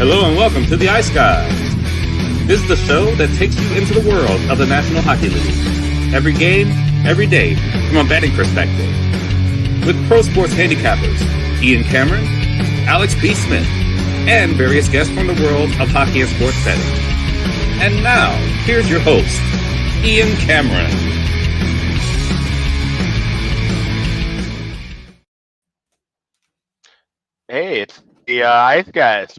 Hello and welcome to the Ice Guys. This is the show that takes you into the world of the National Hockey League. Every game, every day, from a betting perspective. With pro sports handicappers, Ian Cameron, Alex B. Smith, and various guests from the world of hockey and sports betting. And now, here's your host, Ian Cameron. Hey, it's the Ice Guys.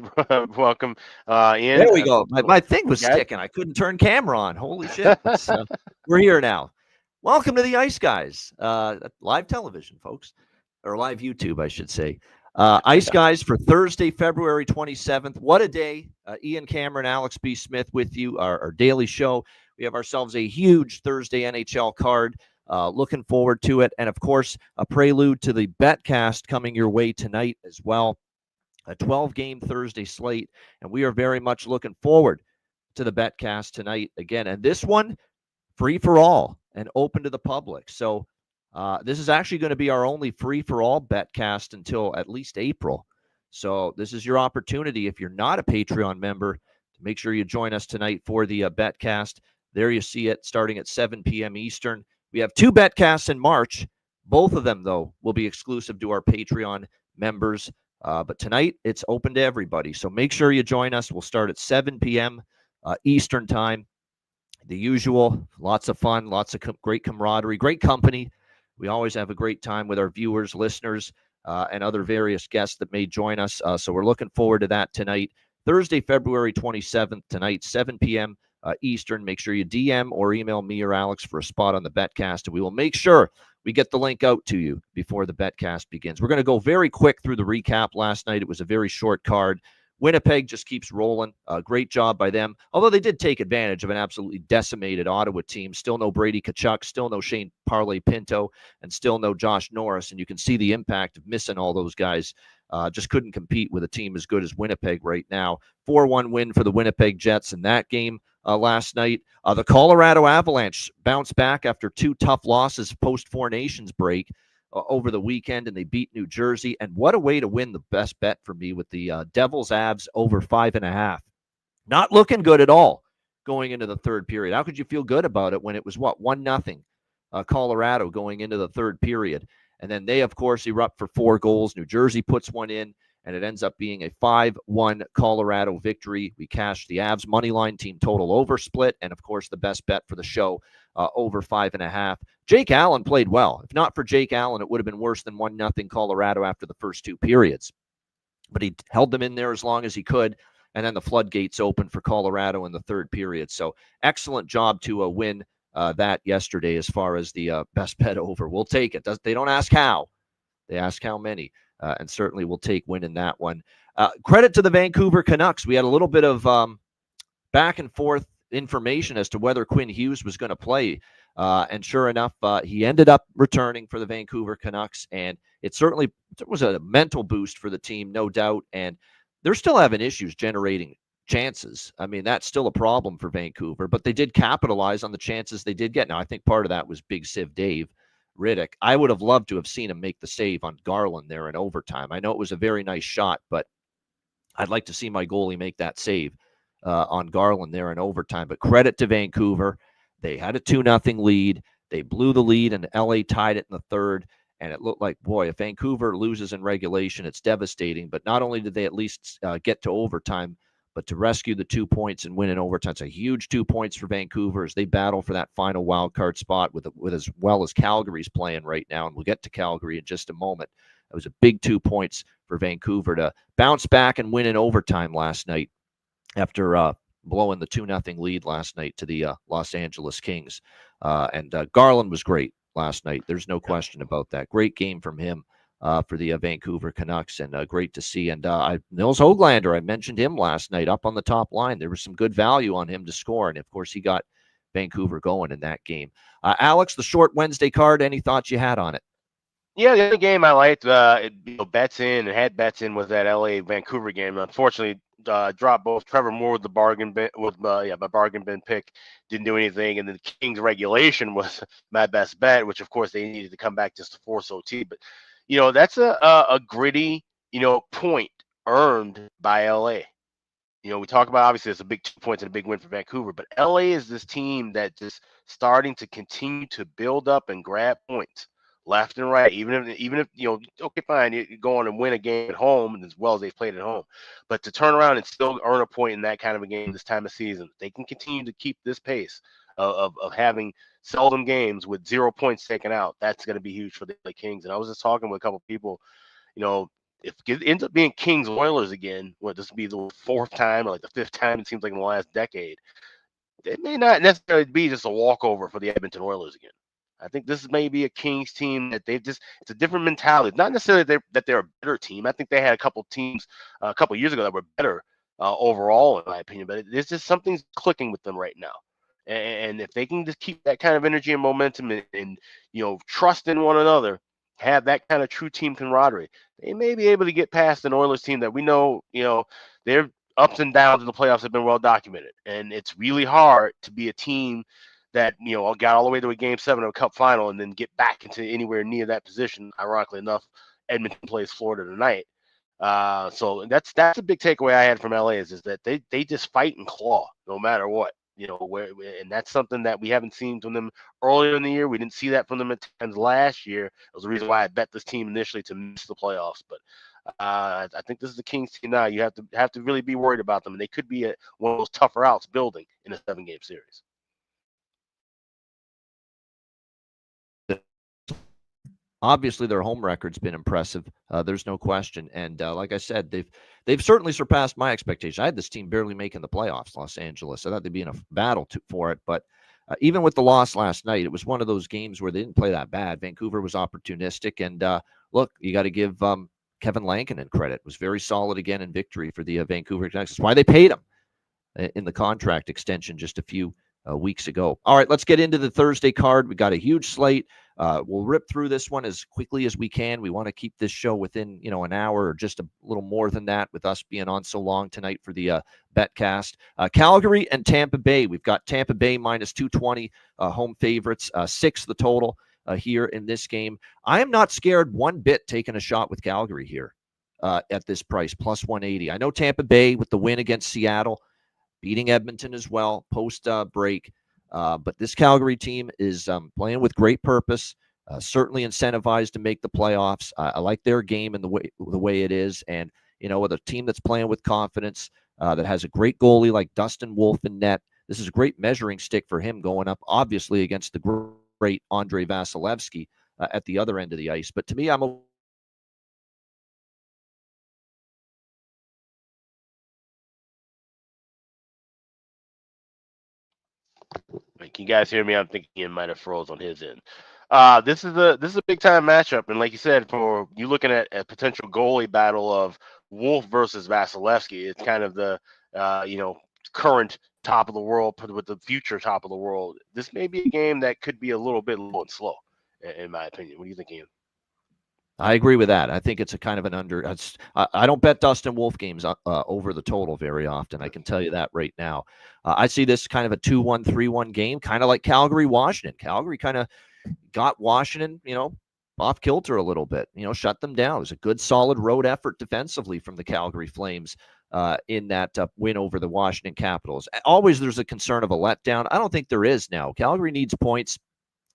Welcome, Ian. There we go. My thing was sticking. I couldn't turn camera on. Holy shit. We're here now. Welcome to the Ice Guys. Live television, folks. Or live YouTube, I should say. Ice Guys for Thursday, February 27th. What a day. Ian Cameron, Alex B. Smith with you, our daily show. We have ourselves a huge Thursday NHL card. Looking forward to it. And, of course, a prelude to the betcast coming your way tonight as well. A 12-game Thursday slate. And we are very much looking forward to the betcast tonight again. And this one, free for all and open to the public. So this is actually going to be our only free-for-all betcast until at least April. So this is your opportunity, if you're not a Patreon member, to make sure you join us tonight for the betcast. There you see it, starting at 7 p.m. Eastern. We have 2 betcasts in March. Both of them, though, will be exclusive to our Patreon members. But tonight, it's open to everybody. So make sure you join us. We'll start at 7 p.m. Eastern time. The usual, lots of fun, lots of great camaraderie, great company. We always have a great time with our viewers, listeners, and other various guests that may join us. So we're looking forward to that tonight. Thursday, February 27th, tonight, 7 p.m. Eastern. Make sure you DM or email me or Alex for a spot on the betcast, and we will make sure we get the link out to you before the betcast begins. We're going to go very quick through the recap last night. It was a very short card. Winnipeg just keeps rolling. Great job by them. Although they did take advantage of an absolutely decimated Ottawa team. Still no Brady Tkachuk, still no Shane Parlay-Pinto, and still no Josh Norris. And you can see the impact of missing all those guys. Just couldn't compete with a team as good as Winnipeg right now. 4-1 win for the Winnipeg Jets in that game last night. The Colorado Avalanche bounced back after 2 tough losses post-Four Nations break over the weekend, and they beat New Jersey. And what a way to win the best bet for me with the Devils Avs over 5.5. Not looking good at all going into the third period. How could you feel good about it when it was, 1-0 Colorado going into the third period? And then they, of course, erupt for 4 goals. New Jersey puts one in, and it ends up being a 5-1 Colorado victory. We cashed the Avs moneyline team total over split, and, of course, the best bet for the show, over 5.5. Jake Allen played well. If not for Jake Allen, it would have been worse than 1-0 Colorado after the first 2 periods. But he held them in there as long as he could, and then the floodgates opened for Colorado in the third period. So excellent job to win that yesterday as far as the best bet over. We'll take it. They don't ask how. They ask how many, and certainly we'll take winning that one. Credit to the Vancouver Canucks. We had a little bit of back and forth information as to whether Quinn Hughes was going to play. And sure enough, he ended up returning for the Vancouver Canucks, and it was a mental boost for the team, no doubt. And they're still having issues generating chances. I mean, that's still a problem for Vancouver, but they did capitalize on the chances they did get. Now, I think part of that was Big Siv Dave Riddick. I would have loved to have seen him make the save on Garland there in overtime. I know it was a very nice shot, but I'd like to see my goalie make that save on Garland there in overtime. But credit to Vancouver. They had a 2-0 lead. They blew the lead, and LA tied it in the third. And it looked like, boy, if Vancouver loses in regulation, it's devastating. But not only did they at least get to overtime, but to rescue the 2 points and win in overtime. It's a huge 2 points for Vancouver as they battle for that final wild card spot with as well as Calgary's playing right now. And we'll get to Calgary in just a moment. It was a big 2 points for Vancouver to bounce back and win in overtime last night after blowing the 2-0 lead last night to the Los Angeles Kings. And Garland was great last night. There's no question about that. Great game from him for the Vancouver Canucks, and great to see. And Nils Höglander, I mentioned him last night up on the top line. There was some good value on him to score, and, of course, he got Vancouver going in that game. Alex, the short Wednesday card, any thoughts you had on it? Yeah, the other game I liked, bets in and had bets in was that LA Vancouver game. Unfortunately, dropped both. Trevor Moore with the bargain bin my bargain bin pick didn't do anything, and then the Kings regulation was my best bet, which of course they needed to come back just to force OT. But that's a gritty point earned by LA. We talk about obviously it's a big 2 points and a big win for Vancouver, but LA is this team that just starting to continue to build up and grab points left and right. Even if okay, fine, you go on and win a game at home as well as they've played at home, but to turn around and still earn a point in that kind of a game this time of season, they can continue to keep this pace of having seldom games with 0 points taken out. That's going to be huge for the LA Kings. And I was just talking with a couple of people, you know, if it ends up being Kings Oilers again, what this will be the fourth time or like the fifth time it seems like in the last decade, it may not necessarily be just a walkover for the Edmonton Oilers again. I think this may be a Kings team that it's a different mentality. Not necessarily that they're a better team. I think they had a couple teams a couple years ago that were better overall, in my opinion, but there's just something's clicking with them right now. And if they can just keep that kind of energy and momentum and trust in one another, have that kind of true team camaraderie, they may be able to get past an Oilers team that we know, their ups and downs in the playoffs have been well documented. And it's really hard to be a team that, got all the way to a game 7 of a cup final and then get back into anywhere near that position. Ironically enough, Edmonton plays Florida tonight. So that's a big takeaway I had from LA is that they just fight and claw no matter what. And that's something that we haven't seen from them earlier in the year. We didn't see that from them at times last year. It was the reason why I bet this team initially to miss the playoffs. But I think this is the Kings team now. You have to really be worried about them, and they could be one of those tougher outs building in a 7-game series. Obviously, their home record's been impressive. There's no question. And like I said, they've certainly surpassed my expectation. I had this team barely making the playoffs, Los Angeles. I thought they'd be in a battle for it. But even with the loss last night, it was one of those games where they didn't play that bad. Vancouver was opportunistic. And look, you got to give Kevin Lankinen credit. It was very solid again in victory for the Vancouver Canucks. That's why they paid him in the contract extension just a few weeks ago. All right, let's get into the Thursday card. We got a huge slate. We'll rip through this one as quickly as we can. We want to keep this show within, an hour or just a little more than that with us being on so long tonight for the betcast. Calgary and Tampa Bay. We've got Tampa Bay minus 220 home favorites, 6 the total here in this game. I am not scared one bit taking a shot with Calgary here at this price, plus 180. I know Tampa Bay with the win against Seattle, beating Edmonton as well post break. But this Calgary team is playing with great purpose, certainly incentivized to make the playoffs. I like their game and the way it is. And, with a team that's playing with confidence, that has a great goalie like Dustin Wolf in net, this is a great measuring stick for him going up, obviously, against the great Andrei Vasilevsky at the other end of the ice. But to me, I'm Can you guys hear me? I'm thinking he might have froze on his end. This is a big time matchup, and like you said, for you looking at a potential goalie battle of Wolf versus Vasilevsky, it's kind of the current top of the world with the future top of the world. This may be a game that could be a little bit low and slow, in my opinion. What do you think, Ian? I agree with that. I think it's a kind of an under. I don't bet Dustin Wolf games over the total very often. I can tell you that right now. I see this kind of a 2-1, 3-1 game, kind of like Calgary-Washington. Calgary kind of got Washington, off kilter a little bit, shut them down. It was a good, solid road effort defensively from the Calgary Flames in that win over the Washington Capitals. Always there's a concern of a letdown. I don't think there is now. Calgary needs points.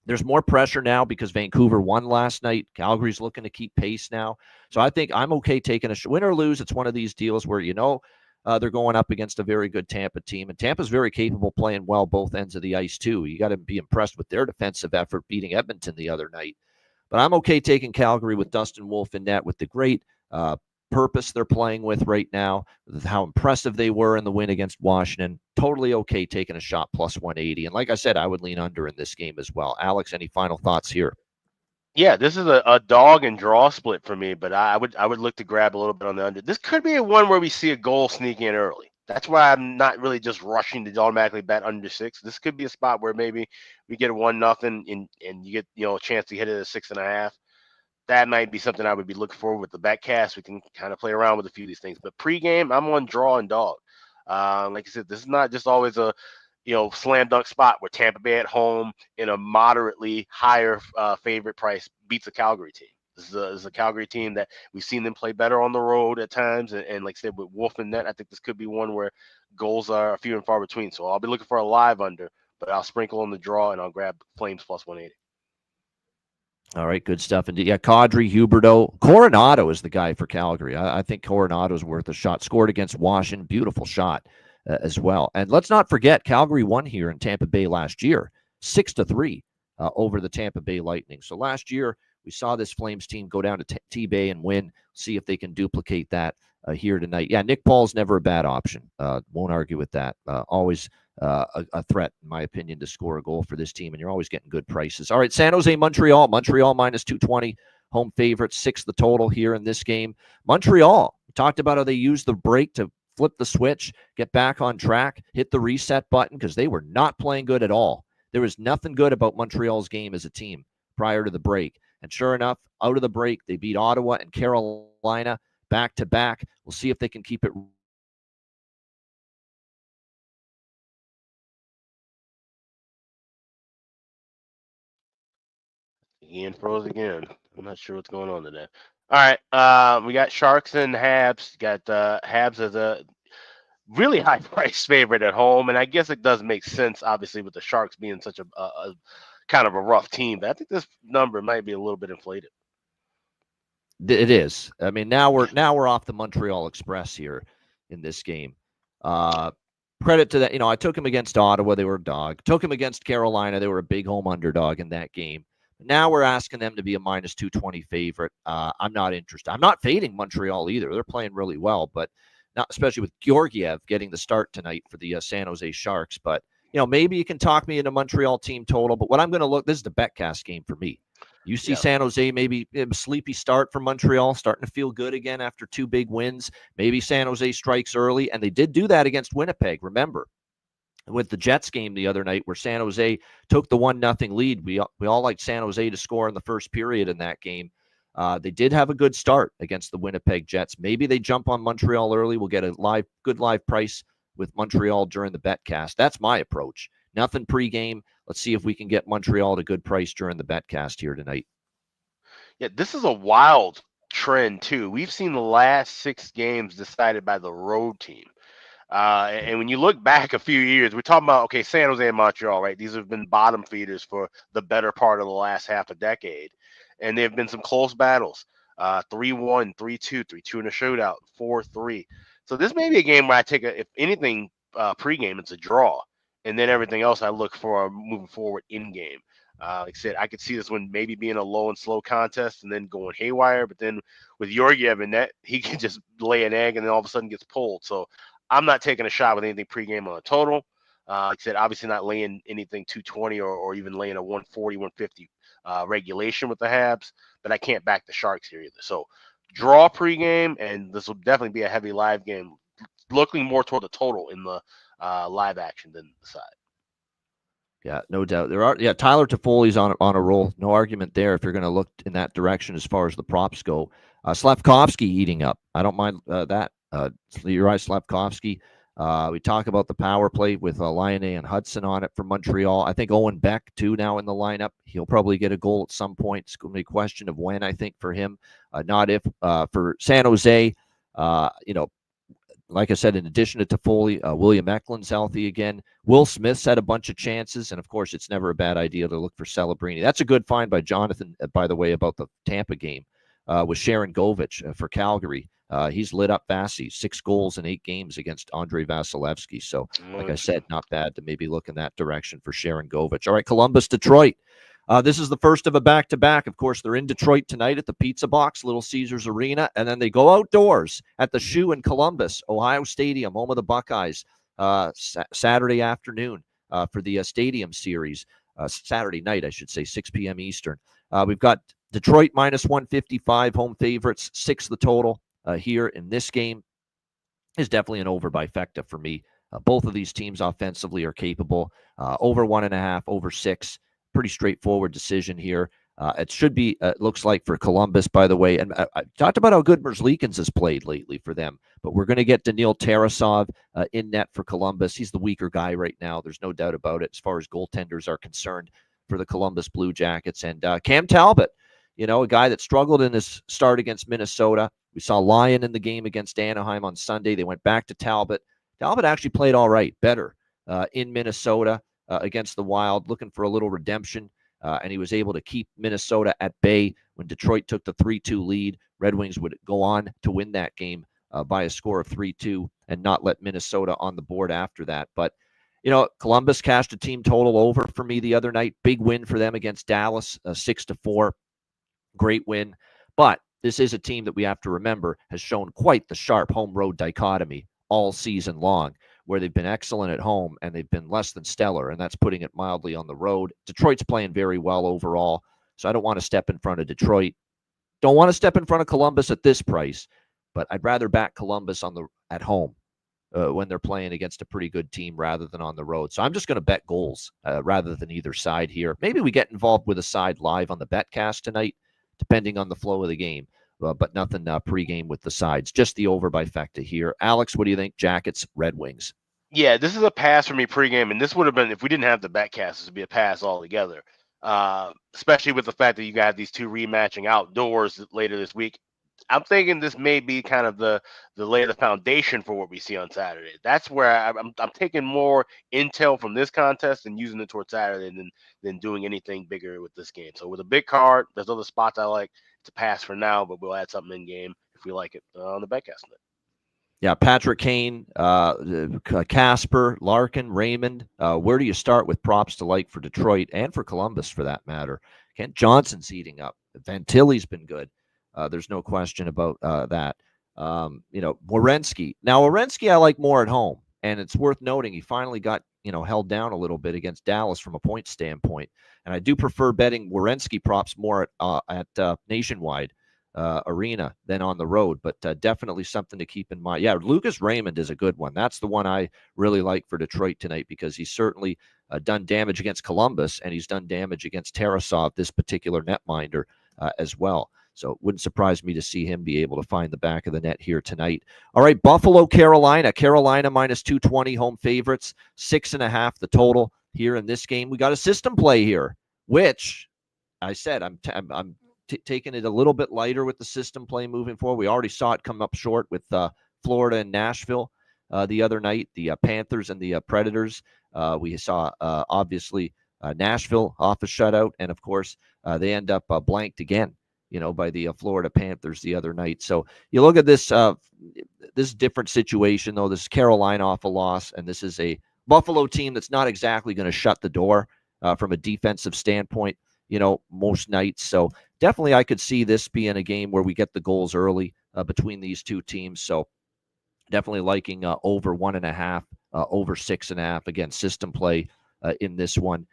There's more pressure now because Vancouver won last night. Calgary's looking to keep pace now. So I think I'm okay taking a win or lose. It's one of these deals where, they're going up against a very good Tampa team. And Tampa's very capable playing well both ends of the ice, too. You got to be impressed with their defensive effort beating Edmonton the other night. But I'm okay taking Calgary with Dustin Wolf in net with the great purpose they're playing with right now, how impressive they were in the win against Washington. Totally okay taking a shot plus 180. And like I said, I would lean under in this game as well. Alex, any final thoughts here? Yeah, this is a dog and draw split for me, but I would look to grab a little bit on the under. This could be a one where we see a goal sneak in early. That's why I'm not really just rushing to automatically bet under 6. This could be a spot where maybe we get a 1-0 and you get a chance to hit it at 6.5. That might be something I would be looking for with the betcast. We can kind of play around with a few of these things. But pregame, I'm on draw and dog. Like I said, this is not just always a slam dunk spot where Tampa Bay at home in a moderately higher favorite price beats a Calgary team. This is a Calgary team that we've seen them play better on the road at times. And like I said, with Wolf and net, I think this could be one where goals are few and far between. So I'll be looking for a live under, but I'll sprinkle on the draw and I'll grab Flames plus 180. All right, good stuff. And yeah, Kadri, Huberdeau, Coronado is the guy for Calgary. I think Coronado's worth a shot. Scored against Washington, beautiful shot as well. And let's not forget, Calgary won here in Tampa Bay last year, 6-3 over the Tampa Bay Lightning. So last year we saw this Flames team go down to T-Bay and win. See if they can duplicate that here tonight. Yeah, Nick Paul's never a bad option. Won't argue with that. Always a threat, in my opinion, to score a goal for this team, and you're always getting good prices. All right, San Jose, Montreal. Montreal minus 220, home favorite, 6 the total here in this game. Montreal, we talked about how they used the break to flip the switch, get back on track, hit the reset button, because they were not playing good at all. There was nothing good about Montreal's game as a team prior to the break. And sure enough, out of the break, they beat Ottawa and Carolina back-to-back. We'll see if they can keep it. Ian froze again. I'm not sure what's going on today. All right, we got Sharks and Habs. Got Habs as a really high price favorite at home, and I guess it does make sense, obviously, with the Sharks being such a kind of a rough team. But I think this number might be a little bit inflated. It is. I mean, now we're off the Montreal Express here in this game. Credit to that. You know, I took him against Ottawa. They were a dog. Took him against Carolina. They were a big home underdog in that game. Now we're asking them to be a minus 220 favorite. I'm not interested. I'm not fading Montreal either. They're playing really well, but not especially with Georgiev getting the start tonight for the San Jose Sharks. But, you know, maybe you can talk me into Montreal team total. But what I'm going to look, this is the betcast game for me. You see San Jose, maybe a sleepy start for Montreal, starting to feel good again after 2 big wins. Maybe San Jose strikes early, and they did do that against Winnipeg, remember, with the Jets game the other night where San Jose took the 1-0 lead. We all liked San Jose to score in the first period in that game. They did have a good start against the Winnipeg Jets. Maybe they jump on Montreal early. We'll get a good live price with Montreal during the betcast. That's my approach. Nothing pregame. Let's see if we can get Montreal at a good price during the betcast here tonight. Yeah, this is a wild trend, too. We've seen the last 6 games decided by the road team. And when you look back a few years, we're talking about, okay, San Jose and Montreal, right? These have been bottom feeders for the better part of the last half a decade. And there have been some close battles, 3-1, 3-2, 3-2 in a shootout, 4-3. So this may be a game where I take, if anything, pregame, it's a draw. And then everything else I look for moving forward in game. Like I said, I could see this one maybe being a low and slow contest and then going haywire. But then with Georgiev in net, he can just lay an egg and then all of a sudden gets pulled. So I'm not taking a shot with anything pregame on a total. Like I said, obviously not laying anything 220 or even laying a 140, 150 regulation with the Habs. But I can't back the Sharks here either. So draw pregame, and this will definitely be a heavy live game, looking more toward the total in the live action than the side. Yeah, no doubt. Tyler Toffoli's on a roll. No argument there if you're going to look in that direction as far as the props go. Slavkovsky eating up. I don't mind that. Uri Slavkovsky. We talk about the power play with Laine and Hudson on it for Montreal. I think Owen Beck, too, now in the lineup. He'll probably get a goal at some point. It's going to be a question of when, I think, for him, not if. For San Jose, like I said, in addition to Toffoli, William Eklund's healthy again. Will Smith's had a bunch of chances, and of course, it's never a bad idea to look for Celebrini. That's a good find by Jonathan, by the way, about the Tampa game with Sharon Govich for Calgary. He's lit up Vasi, 6 goals in 8 games against Andrei Vasilevsky. So, like I said, not bad to maybe look in that direction for Sharon Govich. All right, Columbus, Detroit. This is the first of a back-to-back. Of course, they're in Detroit tonight at the Pizza Box, Little Caesars Arena, and then they go outdoors at the Shoe in Columbus, Ohio Stadium, home of the Buckeyes, Saturday afternoon for the Stadium Series. Saturday night, I should say, 6 p.m. Eastern. We've got Detroit minus 155, home favorites, 6 the total here in this game. Is definitely an over by Fecta for me. Both of these teams offensively are capable. Over 1.5, over 6. Pretty straightforward decision here. It should be, looks like, for Columbus, by the way. And I talked about how good Merzlikins has played lately for them. But we're going to get Daniil Tarasov in net for Columbus. He's the weaker guy right now. There's no doubt about it as far as goaltenders are concerned for the Columbus Blue Jackets. And Cam Talbot, a guy that struggled in his start against Minnesota. We saw Lyon in the game against Anaheim on Sunday. They went back to Talbot. Talbot actually played all right, better in Minnesota against the Wild, looking for a little redemption. And he was able to keep Minnesota at bay when Detroit took the 3-2 lead. Red Wings would go on to win that game by a score of 3-2 and not let Minnesota on the board after that. But, Columbus cashed a team total over for me the other night. Big win for them against Dallas, 6-4. Great win. But this is a team that we have to remember has shown quite the sharp home-road dichotomy all season long, where they've been excellent at home and they've been less than stellar, and that's putting it mildly on the road. Detroit's playing very well overall, so I don't want to step in front of Detroit. Don't want to step in front of Columbus at this price, but I'd rather back Columbus at home when they're playing against a pretty good team rather than on the road. So I'm just going to bet goals rather than either side here. Maybe we get involved with a side live on the betcast tonight, depending on the flow of the game. But nothing pregame with the sides. Just the over by Fecta here. Alex, what do you think? Jackets, Red Wings. Yeah, this is a pass for me pregame, and this would have been, if we didn't have the betcast, this would be a pass altogether. Especially with the fact that you got these two rematching outdoors later this week. I'm thinking this may be kind of the lay of the foundation for what we see on Saturday. That's where I'm taking more intel from this contest and using it towards Saturday than doing anything bigger with this game. So with a big card, there's other spots I like. It's a pass for now, but we'll add something in game if we like it on the betcast. Yeah, Patrick Kane, Casper, Larkin, Raymond. Where do you start with props to like for Detroit and for Columbus for that matter? Kent Johnson's heating up. Vantilli's been good. There's no question about that. Werenski. Now, Werenski I like more at home, and it's worth noting he finally got, held down a little bit against Dallas from a point standpoint. And I do prefer betting Werenski props more at Nationwide Arena than on the road, but definitely something to keep in mind. Yeah, Lucas Raymond is a good one. That's the one I really like for Detroit tonight because he's certainly done damage against Columbus, and he's done damage against Tarasov, this particular netminder, as well. So it wouldn't surprise me to see him be able to find the back of the net here tonight. All right, Buffalo, Carolina. Carolina minus 220, home favorites, 6.5 the total here in this game. We got a system play here, which I said I'm taking it a little bit lighter with the system play moving forward. We already saw it come up short with Florida and Nashville the other night, the Panthers and the Predators. We saw, obviously, Nashville off a shutout, and, of course, they end up blanked again, by the Florida Panthers the other night. So you look at this different situation, though. This is Carolina off a loss, and this is a Buffalo team that's not exactly going to shut the door from a defensive standpoint, most nights. So definitely I could see this being a game where we get the goals early between these two teams. So definitely liking over 1.5, over 6.5. Again, system play in this one.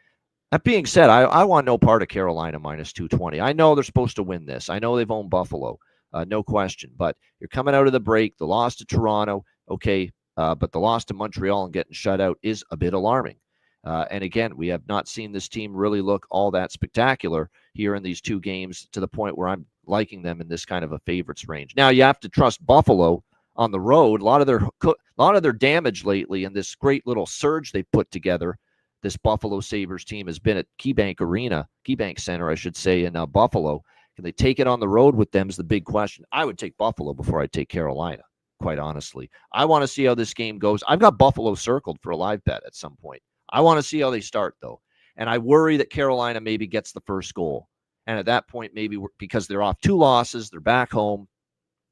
That being said, I want no part of Carolina minus 220. I know they're supposed to win this. I know they've owned Buffalo, no question. But you're coming out of the break. The loss to Toronto, okay, but the loss to Montreal and getting shut out is a bit alarming. And again, we have not seen this team really look all that spectacular here in these two games to the point where I'm liking them in this kind of a favorites range. Now, you have to trust Buffalo on the road. A lot of their damage lately and this great little surge they've put together. This Buffalo Sabres team has been at KeyBank Center, I should say, in Buffalo. Can they take it on the road with them is the big question. I would take Buffalo before I take Carolina, quite honestly. I want to see how this game goes. I've got Buffalo circled for a live bet at some point. I want to see how they start, though. And I worry that Carolina maybe gets the first goal. And at that point, maybe because they're off 2 losses, they're back home.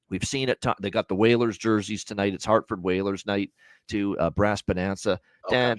We've seen it. They got the Whalers jerseys tonight. It's Hartford Whalers night to Brass Bonanza. Yeah,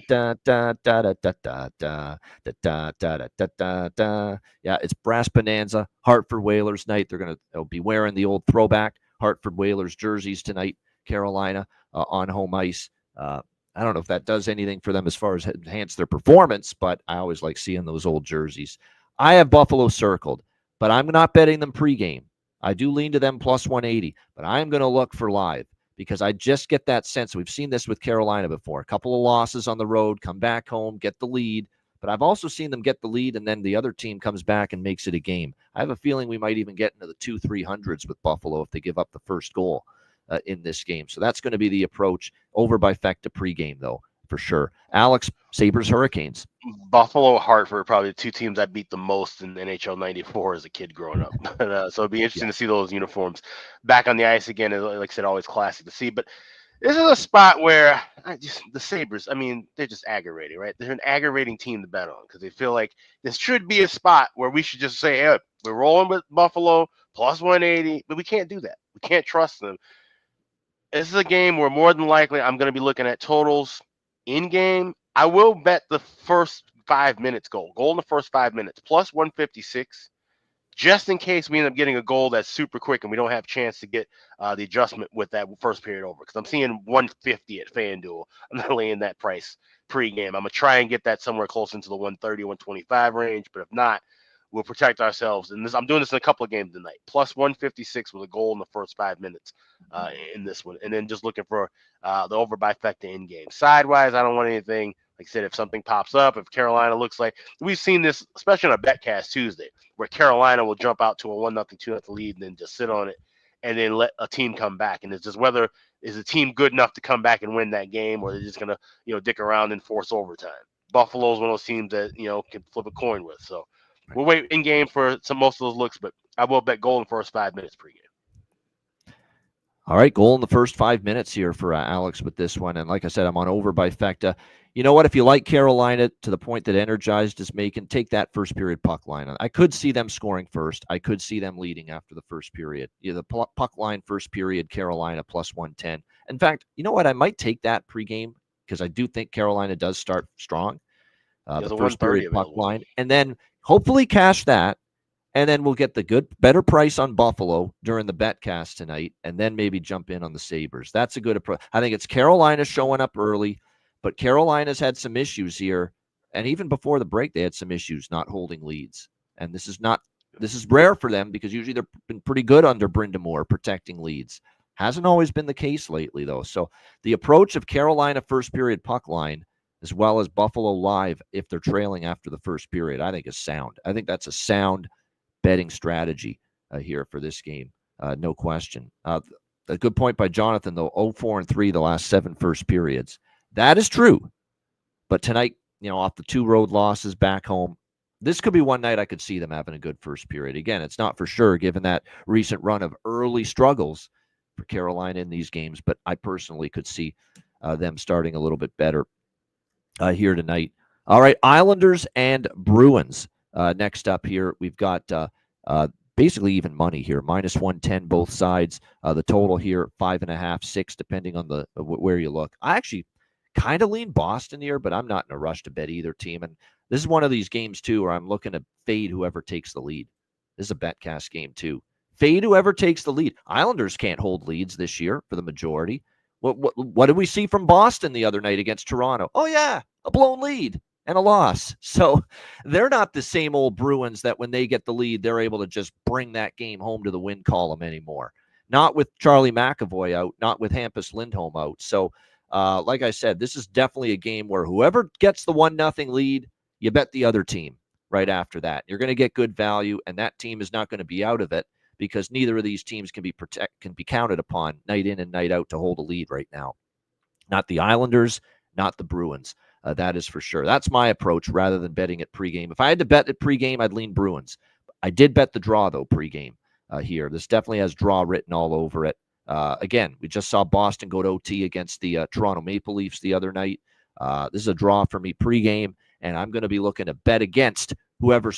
it's Brass Bonanza, Hartford Whalers night. They'll be wearing the old throwback Hartford Whalers jerseys tonight, Carolina, on home ice. I don't know if that does anything for them as far as enhance their performance, but I always like seeing those old jerseys. I have Buffalo circled, but I'm not betting them pregame. I do lean to them plus 180, but I'm going to look for live because I just get that sense. We've seen this with Carolina before. A couple of losses on the road, come back home, get the lead. But I've also seen them get the lead, and then the other team comes back and makes it a game. I have a feeling we might even get into the 200-300s with Buffalo if they give up the first goal in this game. So that's going to be the approach. Over by Fecta pregame, though. for sure. Alex, Sabres, Hurricanes. Buffalo, Hartford, probably the two teams I beat the most in NHL '94 as a kid growing up. So it'd be interesting to see those uniforms back on the ice again. Like I said, always classic to see. But this is a spot where the Sabres, I mean, they're just aggravating, right? They're an aggravating team to bet on because they feel like this should be a spot where we should just say, hey, we're rolling with Buffalo plus 180, but we can't do that. We can't trust them. This is a game where more than likely I'm going to be looking at totals in game. I will bet the first 5 minutes goal in the first 5 minutes, plus 156, just in case we end up getting a goal that's super quick and we don't have a chance to get the adjustment with that first period over. Because I'm seeing 150 at FanDuel. I'm not laying that price pregame. I'm going to try and get that somewhere close into the 130, 125 range. But if not, we'll protect ourselves. And I'm doing this in a couple of games tonight. Plus 156 with a goal in the first 5 minutes in this one. And then just looking for the over bifecta in game. Sidewise, I don't want anything. Like I said, if something pops up, if Carolina looks like we've seen this, especially on a betcast Tuesday, where Carolina will jump out to a 1-0, 2-0 lead and then just sit on it and then let a team come back. And it's just whether is a team good enough to come back and win that game, or they're just gonna, dick around and force overtime. Buffalo's one of those teams that, can flip a coin with. So we'll wait in game for most of those looks, but I will bet goal in the first 5 minutes pregame. All right, goal in the first 5 minutes here for Alex with this one. And like I said, I'm on over bifecta. You know what? If you like Carolina to the point that Energized is making, take that first period puck line. I could see them scoring first. I could see them leading after the first period. The puck line first period, Carolina plus 110. In fact, you know what? I might take that pregame because I do think Carolina does start strong. The first period puck line. And then hopefully cash that. And then we'll get the better price on Buffalo during the betcast tonight, and then maybe jump in on the Sabres. That's a good approach. I think it's Carolina showing up early, but Carolina's had some issues here, and even before the break, they had some issues not holding leads. And this is rare for them because usually they've been pretty good under Brind'Amour protecting leads. Hasn't always been the case lately, though. So the approach of Carolina first period puck line, as well as Buffalo live if they're trailing after the first period, I think is sound. I think that's a sound betting strategy here for this game, no question. A good point by Jonathan, though, 0-4-3 the last 7 first periods. That is true. But tonight, off the 2 road losses back home, this could be one night I could see them having a good first period. Again, it's not for sure given that recent run of early struggles for Carolina in these games, but I personally could see them starting a little bit better here tonight. All right, Islanders and Bruins. Next up here, we've got basically even money here, minus 110 both sides. The total here 5.5, 6, depending on where you look. I actually kind of lean Boston here, but I'm not in a rush to bet either team. And this is one of these games too where I'm looking to fade whoever takes the lead. This is a betcast game too. Fade whoever takes the lead. Islanders can't hold leads this year for the majority. What did we see from Boston the other night against Toronto? Oh yeah, a blown lead and a loss. So they're not the same old Bruins that when they get the lead, they're able to just bring that game home to the win column anymore. Not with Charlie McAvoy out, not with Hampus Lindholm out. So like I said, this is definitely a game where whoever gets the 1-0 lead, you bet the other team right after that. You're going to get good value, and that team is not going to be out of it because neither of these teams can be counted upon night in and night out to hold a lead right now. Not the Islanders, not the Bruins. That is for sure. That's my approach rather than betting it pregame. If I had to bet it pregame, I'd lean Bruins. I did bet the draw, though, pregame here. This definitely has draw written all over it. Again, we just saw Boston go to OT against the Toronto Maple Leafs the other night. This is a draw for me pregame, and I'm going to be looking to bet against whoever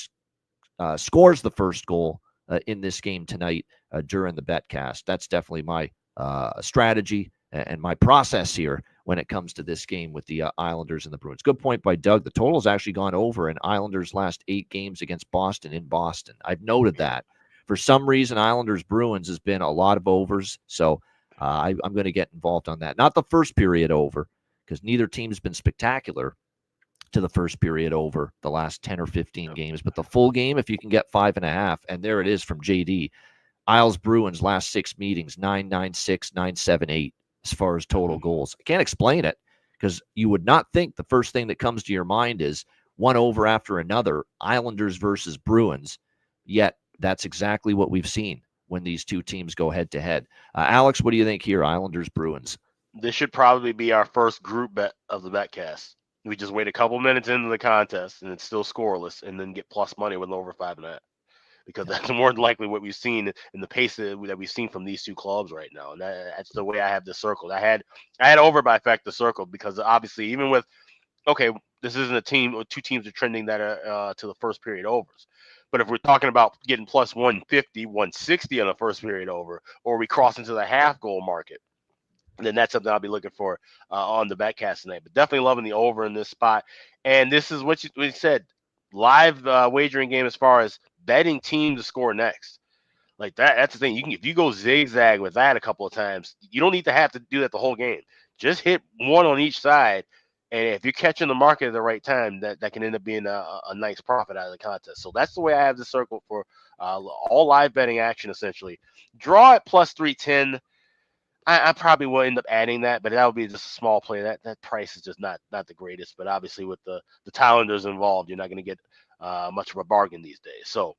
scores the first goal in this game tonight during the betcast. That's definitely my strategy and my process here when it comes to this game with the Islanders and the Bruins. Good point by Doug. The total has actually gone over in Islanders' last 8 games against Boston in Boston. I've noted that. For some reason, Islanders-Bruins has been a lot of overs, so I'm going to get involved on that. Not the first period over, because neither team's been spectacular to the first period over the last 10 or 15 games, but the full game, if you can get 5.5, and there it is from JD. Isles-Bruins last 6 meetings, 9-9-6, 9-7-8 as far as total goals. I can't explain it because you would not think the first thing that comes to your mind is one over after another, Islanders versus Bruins, yet that's exactly what we've seen when these two teams go head-to-head. Alex, what do you think here, Islanders-Bruins? this should probably be our first group bet of the betcast. We just wait a couple minutes into the contest and it's still scoreless, and then get plus money with over 5.5. Because that's more than likely what we've seen in the pace that we've seen from these two clubs right now, and that's the way I have this circled. I had over by fact the circle because obviously even with this isn't a team or two teams are trending that are to the first period overs. But if we're talking about getting plus 150, 160 on the first period over, or we cross into the half goal market, then that's something I'll be looking for on the betcast tonight. But definitely loving the over in this spot. And this is what you said, live wagering game as far as betting team to score next. Like that's the thing. If you go zigzag with that a couple of times, you don't need to have to do that the whole game. Just hit one on each side. And if you're catching the market at the right time, that can end up being a nice profit out of the contest. So that's the way I have the circle for all live betting action, essentially. Draw at plus 310. I probably will end up adding that, but that would be just a small play. That price is just not the greatest. But obviously with the Tylanders involved, you're not going to get much of a bargain these days. So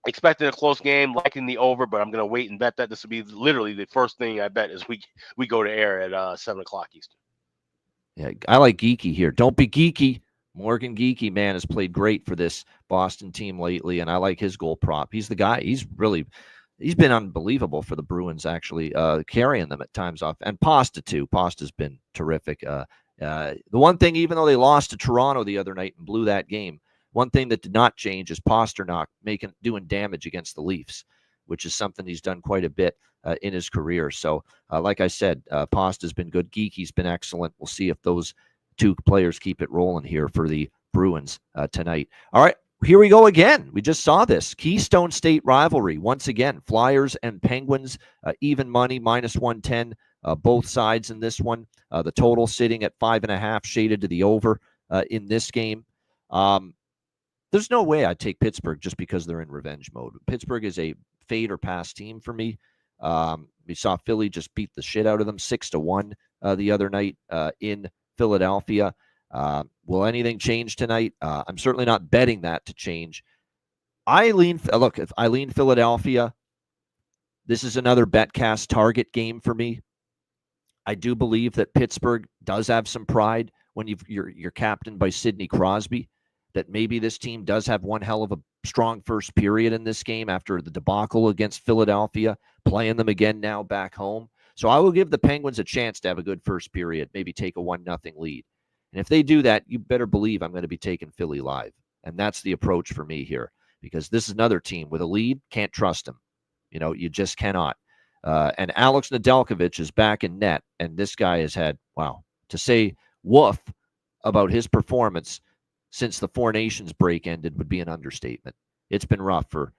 expecting a close game, liking the over, but I'm going to wait and bet that. This will be literally the first thing I bet as we go to air at 7 o'clock Eastern. Yeah, I like Geeky here. Don't be geeky. Morgan Geeky, man, has played great for this Boston team lately, and I like his goal prop. He's the guy. He's been unbelievable for the Bruins, actually, carrying them at times off. And Pasta, too. Pasta's been terrific. The one thing, even though they lost to Toronto the other night and blew that game, one thing that did not change is Pasternak doing damage against the Leafs, which is something he's done quite a bit in his career. So, like I said, Pasta's been good. Geeky's been excellent. We'll see if those two players keep it rolling here for the Bruins tonight. All right, here we go again. We just saw this. Keystone State rivalry. Once again, Flyers and Penguins, even money, minus 110, both sides in this one. The total sitting at 5.5, shaded to the over in this game. There's no way I'd take Pittsburgh just because they're in revenge mode. Pittsburgh is a fade or pass team for me. We saw Philly just beat the shit out of them 6-1 the other night in Philadelphia. Will anything change tonight? I'm certainly not betting that to change. If I lean Philadelphia, this is another betcast target game for me. I do believe that Pittsburgh does have some pride when you're captained by Sidney Crosby, that maybe this team does have one hell of a strong first period in this game after the debacle against Philadelphia, playing them again now back home. So I will give the Penguins a chance to have a good first period, maybe take a 1-0 lead. And if they do that, you better believe I'm going to be taking Philly live. And that's the approach for me here, because this is another team with a lead. Can't trust them. You just cannot. And Alex Nedeljkovic is back in net, and this guy has had, to say woof about his performance since the Four Nations break ended would be an understatement. It's been rough for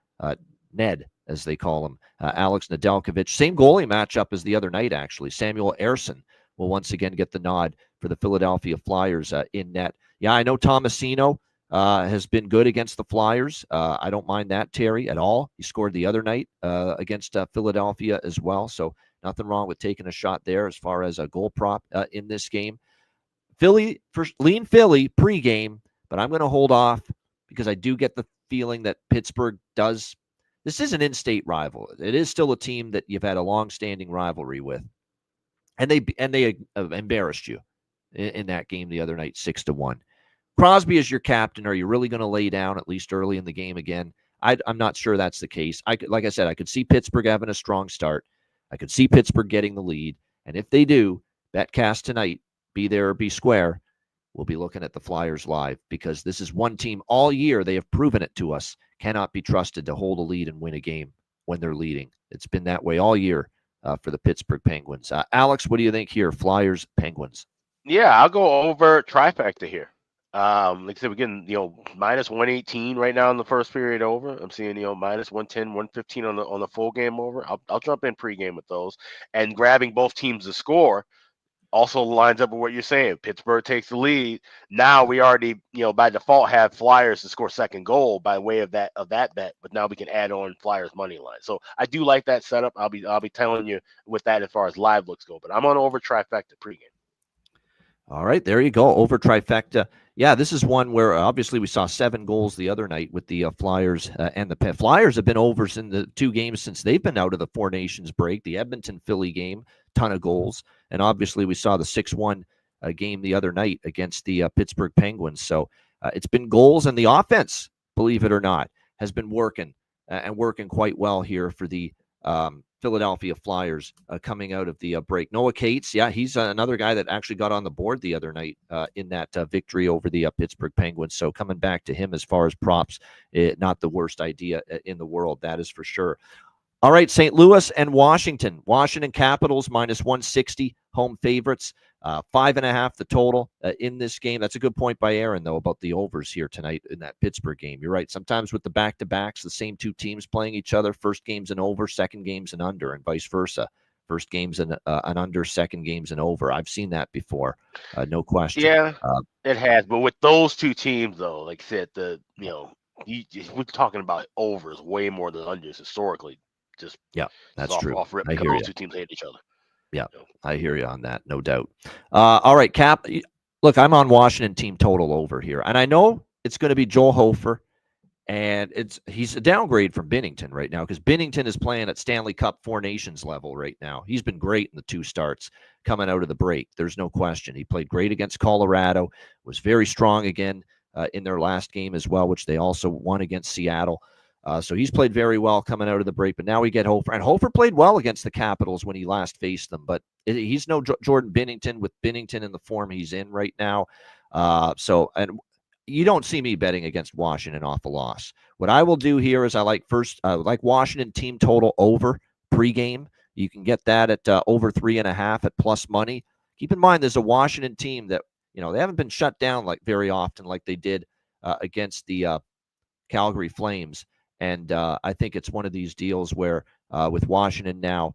Ned, as they call him, Alex Nedeljkovic. Same goalie matchup as the other night, actually. Samuel Ersson will once again get the nod for the Philadelphia Flyers in net. Yeah, I know Tomasino has been good against the Flyers. I don't mind that, Terry, at all. He scored the other night against Philadelphia as well, so nothing wrong with taking a shot there as far as a goal prop in this game. Lean Philly pregame, but I'm going to hold off because I do get the feeling that Pittsburgh does. This is an in-state rival. It is still a team that you've had a long-standing rivalry with, and they embarrassed you in that game the other night, 6-1. Crosby is your captain. Are you really going to lay down at least early in the game again? I'm not sure that's the case. Like I said, I could see Pittsburgh having a strong start. I could see Pittsburgh getting the lead, and if they do, betcast tonight, be there or be square. We'll be looking at the Flyers live, because this is one team all year, they have proven it to us, cannot be trusted to hold a lead and win a game when they're leading. It's been that way all year for the Pittsburgh Penguins. Alex, what do you think here? Flyers, Penguins. Yeah, I'll go over trifecta here. Like I said, we're getting, minus 118 right now in the first period over. I'm seeing, minus 110, 115 on the full game over. I'll jump in pregame with those, and grabbing both teams to score also lines up with what you're saying. Pittsburgh takes the lead. Now we already, by default have Flyers to score second goal by way of that bet, but now we can add on Flyers money line. So I do like that setup. I'll be telling you with that as far as live looks go, but I'm on over trifecta pregame. All right, there you go. Over trifecta. Yeah, this is one where obviously we saw 7 goals the other night with the Flyers and the Flyers have been overs in the 2 games since they've been out of the Four Nations break. The Edmonton Philly game, ton of goals, and obviously we saw the 6-1 game the other night against the Pittsburgh Penguins. So it's been goals, and the offense, believe it or not, has been working and working quite well here for the Philadelphia Flyers coming out of the break. Noah Cates, yeah, he's another guy that actually got on the board the other night in that victory over the Pittsburgh Penguins. So coming back to him as far as props, not the worst idea in the world, that is for sure. All right, St. Louis and Washington. Washington Capitals minus 160, home favorites. 5.5 the total in this game. That's a good point by Aaron, though, about the overs here tonight in that Pittsburgh game. You're right. Sometimes with the back-to-backs, the same 2 teams playing each other, first game's an over, second game's an under, and vice versa. First game's an under, second game's an over. I've seen that before, no question. Yeah, it has. But with those 2 teams, though, like I said, we're talking about overs way more than unders historically. That's true. Off rip, I hear you. those 2 teams hate each other. Yeah, I hear you on that, no doubt. All right, Cap. Look, I'm on Washington team total over here, and I know it's going to be Joel Hofer, and he's a downgrade from Binnington right now because Binnington is playing at Stanley Cup Four Nations level right now. He's been great in the 2 starts coming out of the break. There's no question. He played great against Colorado, was very strong again in their last game as well, which they also won against Seattle. So he's played very well coming out of the break, but now we get Hofer. And Hofer played well against the Capitals when he last faced them, but he's no Jordan Binnington with Binnington in the form he's in right now. And you don't see me betting against Washington off a loss. What I will do here is I like Washington team total over pregame. You can get that at over 3.5 at plus money. Keep in mind, there's a Washington team that, they haven't been shut down like very often like they did against the Calgary Flames. And I think it's one of these deals where with Washington now,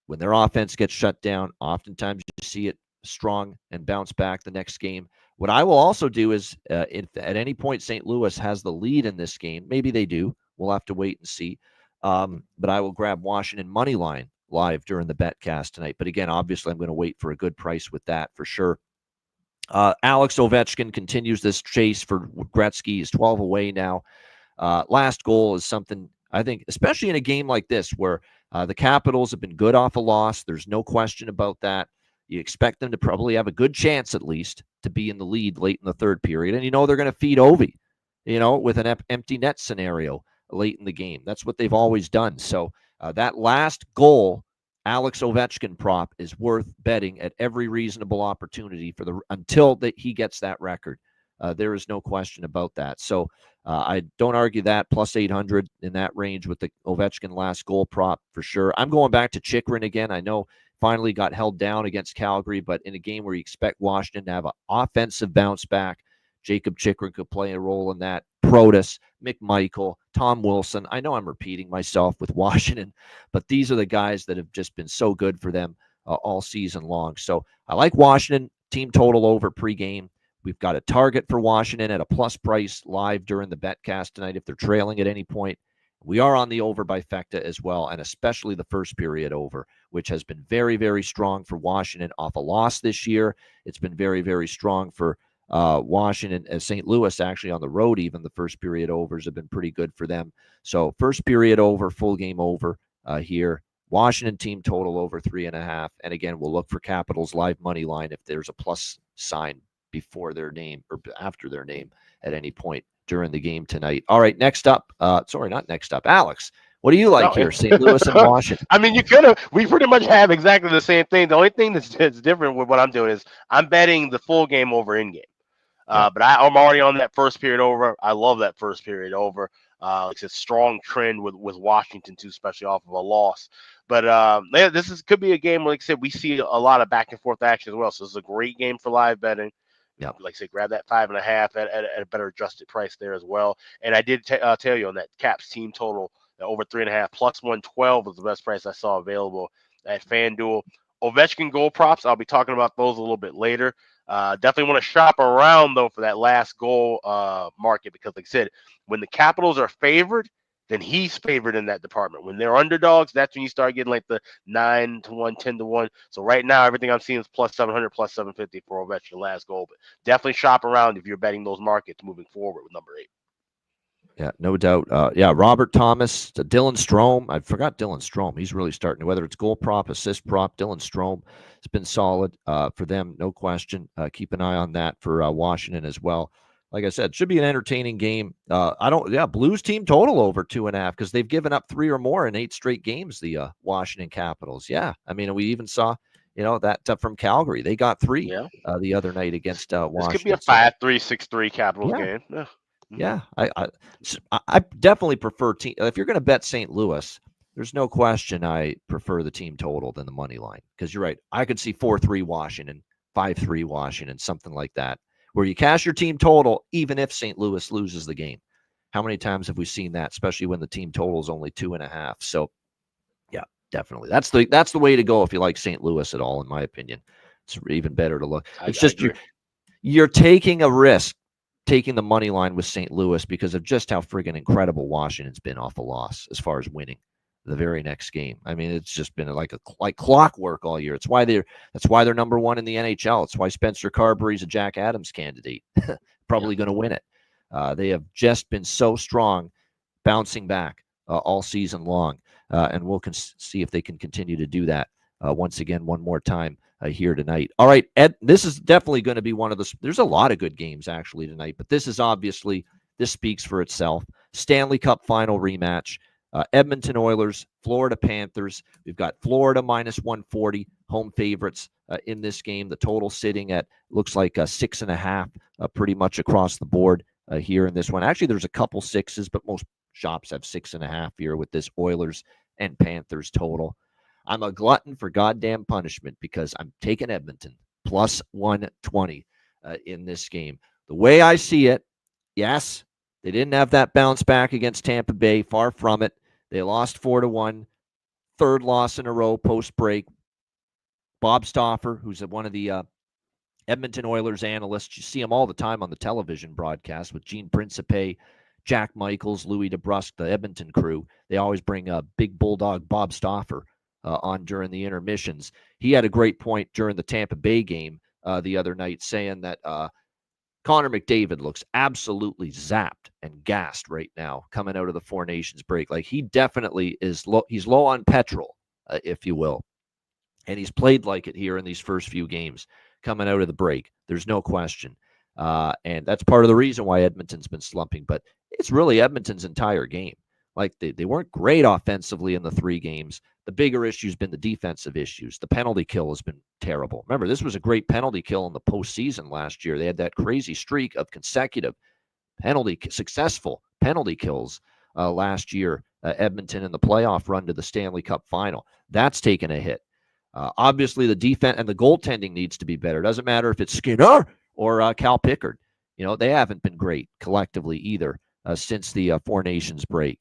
when their offense gets shut down, oftentimes you see it strong and bounce back the next game. What I will also do is if at any point St. Louis has the lead in this game, maybe they do. We'll have to wait and see. But I will grab Washington money line live during the betcast tonight. But again, obviously, I'm going to wait for a good price with that for sure. Alex Ovechkin continues this chase for Gretzky. He's 12 away now. Last goal is something I think, especially in a game like this where the Capitals have been good off a loss. There's no question about that. You expect them to probably have a good chance at least to be in the lead late in the 3rd period. And they're going to feed Ovi, with an empty net scenario late in the game. That's what they've always done. So that last goal, Alex Ovechkin prop is worth betting at every reasonable opportunity until he gets that record. There is no question about that. So I don't argue that. Plus 800 in that range with the Ovechkin last goal prop for sure. I'm going back to Chychrun again. I know finally got held down against Calgary, but in a game where you expect Washington to have an offensive bounce back, Jacob Chychrun could play a role in that. Protas, McMichael, Tom Wilson. I know I'm repeating myself with Washington, but these are the guys that have just been so good for them all season long. So I like Washington team total over pregame. We've got a target for Washington at a plus price live during the betcast tonight if they're trailing at any point. We are on the over by Fecta as well, and especially the first period over, which has been very, very strong for Washington off a loss this year. It's been very, very strong for Washington and St. Louis actually on the road. Even the first period overs have been pretty good for them. So first period over, full game over here. Washington team total over 3.5. And again, we'll look for Capitals live money line if there's a plus sign before their name or after their name at any point during the game tonight. All right, next up. Sorry, not next up. Alex, what do you like here? St. Louis and Washington. I mean, we pretty much have exactly the same thing. The only thing that's different with what I'm doing is I'm betting the full game over in game. But I'm already on that first period over. I love that first period over. It's a strong trend with Washington too, especially off of a loss. But could be a game where, like I said, we see a lot of back and forth action as well. So this is a great game for live betting. Yeah, like I said, grab that 5.5 at a better adjusted price there as well. And I did tell you on that Caps team total over 3.5 plus 112 was the best price I saw available at FanDuel. Ovechkin goal props, I'll be talking about those a little bit later. Definitely want to shop around though for that last goal market because, like I said, when the Capitals are favored, then he's favored in that department. When they're underdogs, that's when you start getting like the 9-1, 10-1. So right now, everything I'm seeing is plus 700, plus 750 for Ovechkin last goal. But definitely shop around if you're betting those markets moving forward with number 8. Yeah, no doubt. Robert Thomas, Dylan Strome. I forgot Dylan Strome. He's really starting. Whether it's goal prop, assist prop, Dylan Strome has been solid for them, no question. Keep an eye on that for Washington as well. Like I said, should be an entertaining game. Blues team total over 2.5 because they've given up 3 or more in 8 straight games. The Washington Capitals. Yeah, I mean, we even saw that from Calgary. They got 3 the other night against Washington. This could be a 5-3, 6-3 Capitals game. Yeah. Yeah, I definitely prefer team. If you're going to bet St. Louis, there's no question I prefer the team total than the money line because you're right. I could see 4-3 Washington, 5-3 Washington, something like that, where you cash your team total even if St. Louis loses the game. How many times have we seen that, especially when the team total is only 2.5? So, yeah, definitely. That's the way to go if you like St. Louis at all, in my opinion. It's even better to look. It's just you're taking a risk. Taking the money line with St. Louis because of just how friggin' incredible Washington's been off a loss as far as winning the very next game. I mean, it's just been like clockwork all year. That's why they're number 1 in the NHL. It's why Spencer Carberry's a Jack Adams candidate, probably going to win it. They have just been so strong, bouncing back all season long, and we'll see if they can continue to do that once again one more time. Here tonight. All right, Ed, this is definitely going to be one of there's a lot of good games actually tonight, but this speaks for itself. Stanley Cup final rematch, Edmonton Oilers, Florida Panthers. We've got Florida minus 140, home favorites in this game. The total sitting at looks like 6.5 pretty much across the board here in this one. Actually, there's a couple 6s, but most shops have 6.5 here with this Oilers and Panthers total. I'm a glutton for goddamn punishment because I'm taking Edmonton plus 120 in this game. The way I see it, yes, they didn't have that bounce back against Tampa Bay. Far from it. They lost 4-1. 3rd loss in a row post-break. Bob Stauffer, who's one of the Edmonton Oilers analysts, you see him all the time on the television broadcast with Gene Principe, Jack Michaels, Louis DeBrusque, the Edmonton crew. They always bring big bulldog Bob Stauffer on during the intermissions. He had a great point during the Tampa Bay game the other night saying that Connor McDavid looks absolutely zapped and gassed right now coming out of the Four Nations break. Like he definitely is low. He's low on petrol, if you will. And he's played like it here in these first few games coming out of the break. There's no question. And that's part of the reason why Edmonton's been slumping. But it's really Edmonton's entire game. Like they weren't great offensively in the 3 games. The bigger issue has been the defensive issues. The penalty kill has been terrible. Remember, this was a great penalty kill in the postseason last year. They had that crazy streak of consecutive successful penalty kills last year. Edmonton in the playoff run to the Stanley Cup final. That's taken a hit. Obviously, the defense and the goaltending needs to be better. It doesn't matter if it's Skinner or Cal Pickard. They haven't been great collectively either since the Four Nations break.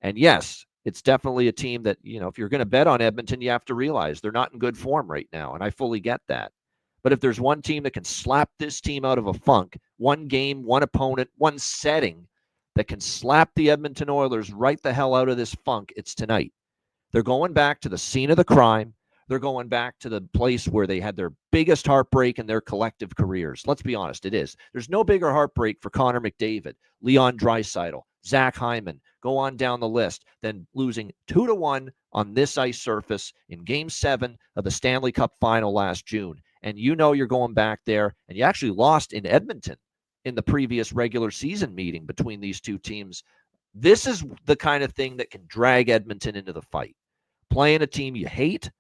And yes, it's definitely a team that, if you're going to bet on Edmonton, you have to realize they're not in good form right now. And I fully get that. But if there's one team that can slap this team out of a funk, one game, one opponent, one setting that can slap the Edmonton Oilers right the hell out of this funk, it's tonight. They're going back to the scene of the crime. They're going back to the place where they had their biggest heartbreak in their collective careers. Let's be honest, it is. There's no bigger heartbreak for Connor McDavid, Leon Draisaitl, Zach Hyman, go on down the list, than losing 2-1 on this ice surface in Game 7 of the Stanley Cup Final last June. And you're going back there, and you actually lost in Edmonton in the previous regular season meeting between these two teams. This is the kind of thing that can drag Edmonton into the fight. Playing a team you hate,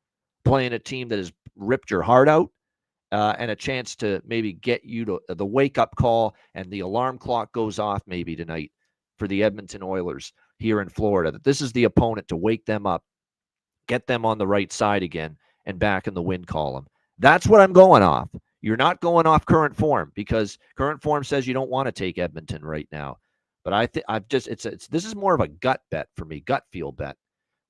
playing a team that has ripped your heart out, and a chance to maybe get you to the wake-up call, and the alarm clock goes off maybe tonight for the Edmonton Oilers here in Florida, that this is the opponent to wake them up, get them on the right side again, and back in the win column. That's what I'm going off. You're not going off current form, because current form says you don't want to take Edmonton right now. But this is more of a gut bet for me, gut feel bet,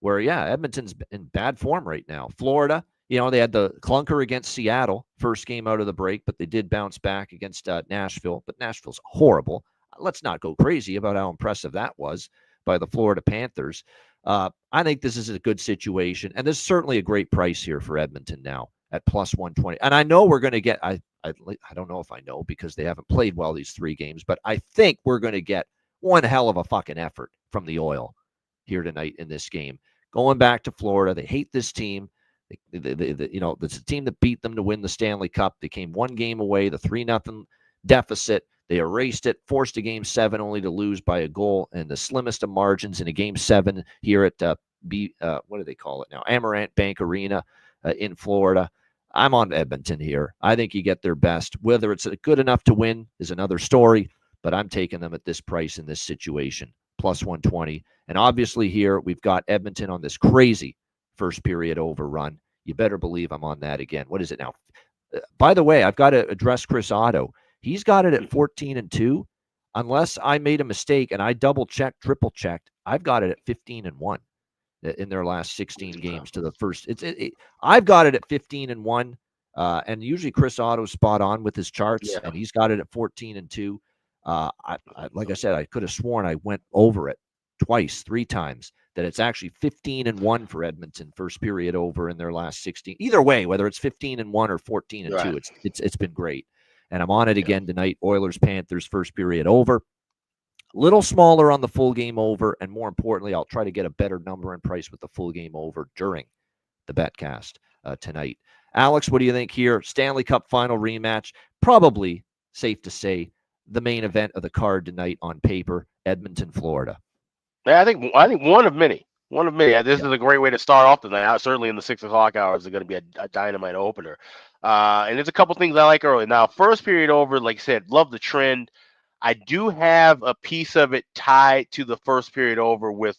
where, Edmonton's in bad form right now. Florida, they had the clunker against Seattle, first game out of the break, but they did bounce back against Nashville. But Nashville's horrible. Let's not go crazy about how impressive that was. by the Florida Panthers. I think this is a good situation, and this is certainly a great price here for Edmonton now at plus 120. And I know we're going to get, I don't know if I know because they haven't played well these 3 games, but I think we're going to get one hell of a fucking effort from the Oil here tonight in this game. Going back to Florida, they hate this team. It's a team that beat them to win the Stanley Cup. They came 1 game away, the 3-0 deficit. They erased it, forced a Game 7 only to lose by a goal, and the slimmest of margins in a Game 7 here at what do they call it now? Amarant Bank Arena in Florida. I'm on Edmonton here. I think you get their best. Whether it's good enough to win is another story, but I'm taking them at this price in this situation, plus 120. And obviously here we've got Edmonton on this crazy first period overrun. You better believe I'm on that again. What is it now? By the way, I've got to address Chris Otto. He's got it at 14-2. Unless I made a mistake and I double-checked, triple-checked, I've got it at 15-1 in their last 16 games to the first. I've got it at 15-1, and usually Chris Otto's spot on with his charts, and he's got it at 14-2. Like I said, I could have sworn I went over it twice, 3 times, that it's actually 15-1 for Edmonton first period over in their last 16. Either way, whether it's 15-1 or 14-2, it's been great. And I'm on it again tonight. Oilers Panthers first period over. Little smaller on the full game over, and more importantly, I'll try to get a better number and price with the full game over during the betcast tonight. Alex, what do you think here? Stanley Cup final rematch, probably safe to say the main event of the card tonight on paper, Edmonton, Florida. Yeah, I think one of many. This is a great way to start off the night. Certainly in the 6 o'clock hours, is going to be a dynamite opener. And there's a couple things I like early. Now, first period over, like I said, love the trend. I do have a piece of it tied to the first period over with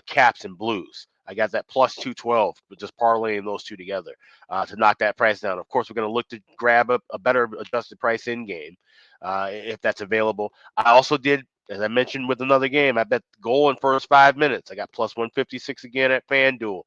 Caps and Blues. I got that plus 212, but just parlaying those two together to knock that price down. Of course, we're going to look to grab a better adjusted price in game if that's available. I also did, as I mentioned with another game, I bet goal in first 5 minutes. I got plus 156 again at FanDuel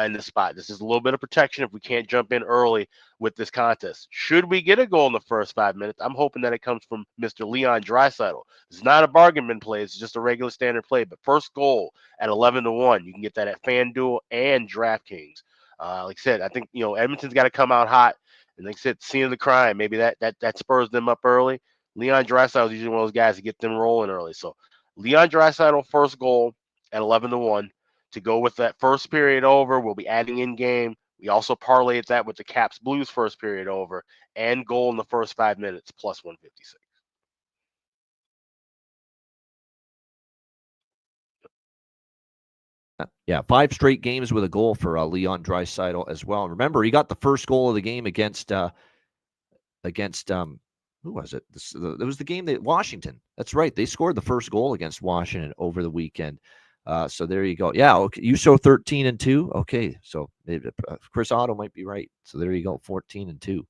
in this spot. This is a little bit of protection if we can't jump in early with this contest. Should we get a goal in the first 5 minutes, I'm hoping that it comes from Mr. Leon Draisaitl. It's not a bargain bin play. It's just a regular standard play. But first goal at 11-1, you can get that at FanDuel and DraftKings. Like I said, I think Edmonton's got to come out hot. And like I said, scene of the crime, maybe that spurs them up early. Leon Draisaitl is usually one of those guys to get them rolling early. So Leon Draisaitl first goal at 11-1 to go with that first period over. We'll be adding in game. We also parlayed that with the Caps Blues first period over and goal in the first 5 minutes plus 156. Yeah, 5 straight games with a goal for Leon Draisaitl as well. Remember, he got the first goal of the game against who was it? It was the game that Washington. That's right. They scored the first goal against Washington over the weekend. So there you go. Yeah, okay. You show 13-2. Okay, so maybe, Chris Otto might be right. So there you go, 14-2. You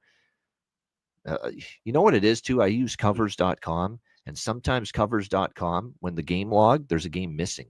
know what it is too? I use covers.com, and sometimes covers.com, when the game log, there's a game missing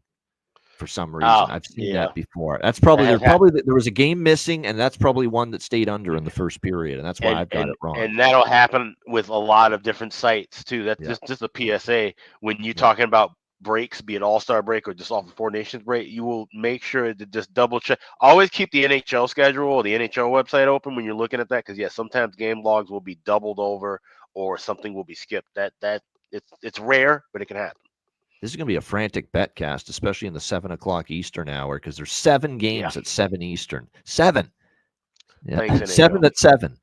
for some reason. I've seen that before. That's probably there was a game missing, and that's probably one that stayed under in the first period, and that's why I've got it wrong. And that'll happen with a lot of different sites too. That's just a PSA. When you're talking about breaks, be it All-Star break or just off the Four Nations break, you will make sure to just double check. Always keep the NHL schedule or the NHL website open when you're looking at that, because sometimes game logs will be doubled over or something will be skipped. That it's rare, but it can happen. This is going to be a frantic betcast, especially in the 7 o'clock Eastern hour, because there's 7 games at 7 Eastern. 7. Yeah. Thanks, 7 at 7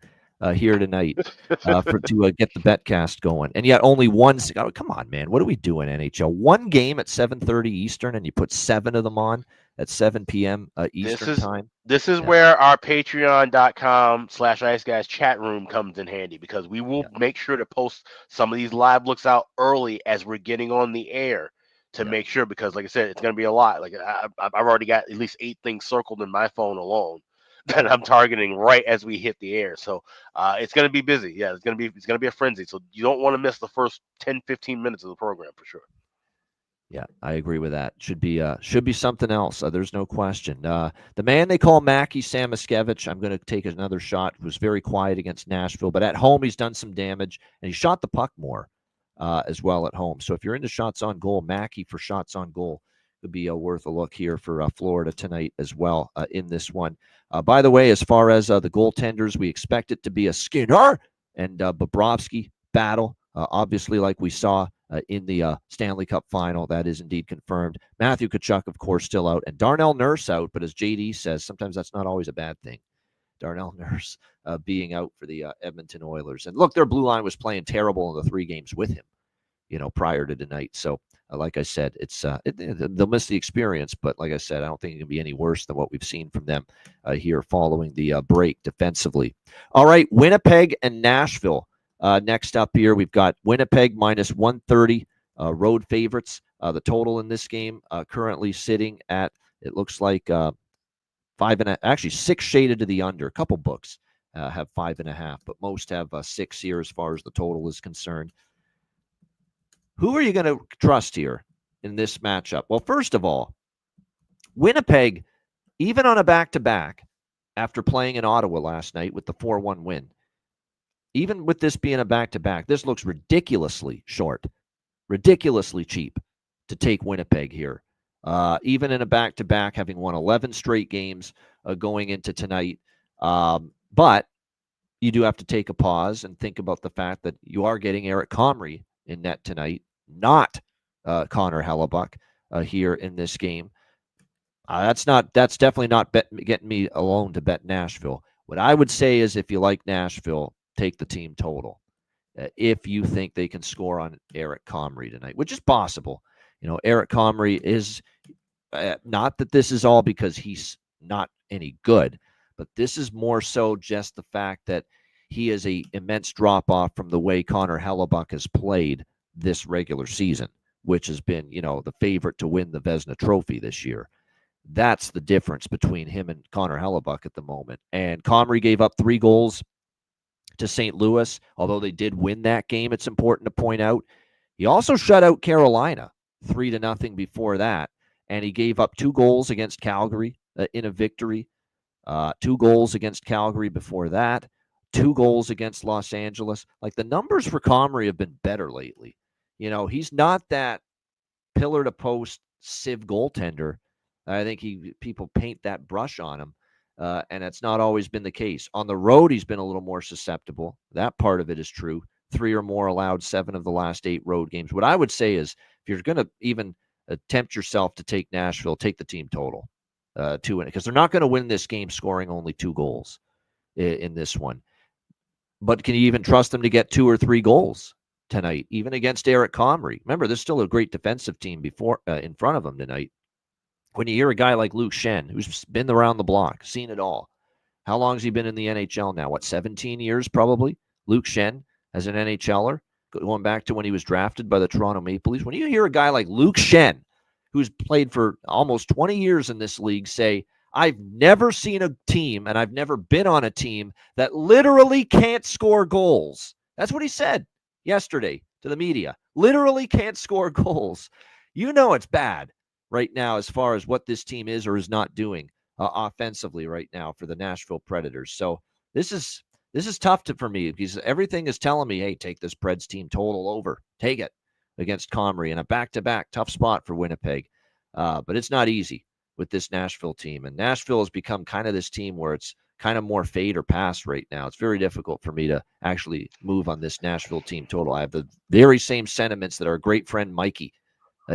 here tonight to get the betcast going. And yet only one. Oh, come on, man. What are we doing, NHL? One game at 7:30 Eastern, and you put 7 of them on at 7 p.m. Eastern time. This is where our patreon.com/Ice Guys chat room comes in handy, because we will make sure to post some of these live looks out early as we're getting on the air to make sure, because like I said, it's going to be a lot. Like I've already got at least 8 things circled in my phone alone that I'm targeting right as we hit the air. So it's going to be busy. Yeah, it's going to be a frenzy. So you don't want to miss the first 10-15 minutes of the program for sure. Yeah, I agree with that. Should be something else. There's no question. The man they call Mackie Samoskevich, I'm going to take another shot, was very quiet against Nashville, but at home he's done some damage, and he shot the puck more as well at home. So if you're into shots on goal, Mackie for shots on goal could be worth a look here for Florida tonight as well in this one. By the way, as far as the goaltenders, we expect it to be a Skinner and Bobrovsky battle. Obviously, like we saw in the Stanley Cup final, that is indeed confirmed. Matthew Tkachuk, of course, still out, and Darnell Nurse out. But as JD says, sometimes that's not always a bad thing. Darnell Nurse being out for the Edmonton Oilers. And look, their blue line was playing terrible in the 3 games with him, prior to tonight. So, like I said, it's they'll miss the experience. But like I said, I don't think it can be any worse than what we've seen from them here following the break defensively. All right, Winnipeg and Nashville. Next up here, we've got Winnipeg minus 130 road favorites. The total in this game currently sitting at, it looks like 5.5, actually 6 shaded to the under. A couple books have 5.5, but most have 6 here as far as the total is concerned. Who are you going to trust here in this matchup? Well, first of all, Winnipeg, even on a back-to-back, after playing in Ottawa last night with the 4-1 win, even with this being a back-to-back, this looks ridiculously short, ridiculously cheap to take Winnipeg here. Even in a back-to-back, having won 11 straight games going into tonight. But you do have to take a pause and think about the fact that you are getting Eric Comrie in net tonight, not Connor Hellebuck here in this game. That's definitely not getting me alone to bet Nashville. What I would say is, if you like Nashville, take the team total. If you think they can score on Eric Comrie tonight, which is possible. Eric Comrie is not that this is all because he's not any good, but this is more so just the fact that he is a immense drop-off from the way Connor Hellebuck has played this regular season, which has been, the favorite to win the Vezina Trophy this year. That's the difference between him and Connor Hellebuck at the moment. And Comrie gave up 3 goals to St. Louis, although they did win that game, it's important to point out. He also shut out Carolina 3-0 before that, and he gave up 2 goals against Calgary in a victory, 2 goals against Calgary before that, 2 goals against Los Angeles. Like, the numbers for Comrie have been better lately. He's not that pillar-to-post sieve goaltender. I think people paint that brush on him, and that's not always been the case. On the road, he's been a little more susceptible. That part of it is true. 3 or more allowed 7 of the last 8 road games. What I would say is, if you're going to even attempt yourself to take Nashville, take the team total to win it, because they're not going to win this game scoring only 2 goals in this one. But can you even trust them to get 2 or 3 goals tonight, even against Eric Comrie? Remember, there's still a great defensive team in front of them tonight. When you hear a guy like Luke Schenn, who's been around the block, seen it all. How long has he been in the NHL now? 17 years probably? Luke Schenn as an NHLer, going back to when he was drafted by the Toronto Maple Leafs. When you hear a guy like Luke Schenn, who's played for almost 20 years in this league, say, I've never seen a team and I've never been on a team that literally can't score goals. That's what he said yesterday to the media. Literally can't score goals. It's bad right now as far as what this team is or is not doing offensively right now for the Nashville Predators. So this is tough for me, because everything is telling me, hey, take this Preds team total over. Take it against Comrie in a back-to-back tough spot for Winnipeg. But it's not easy with this Nashville team. And Nashville has become kind of this team where it's kind of more fade or pass right now. It's very difficult for me to actually move on this Nashville team total. I have the very same sentiments that our great friend Mikey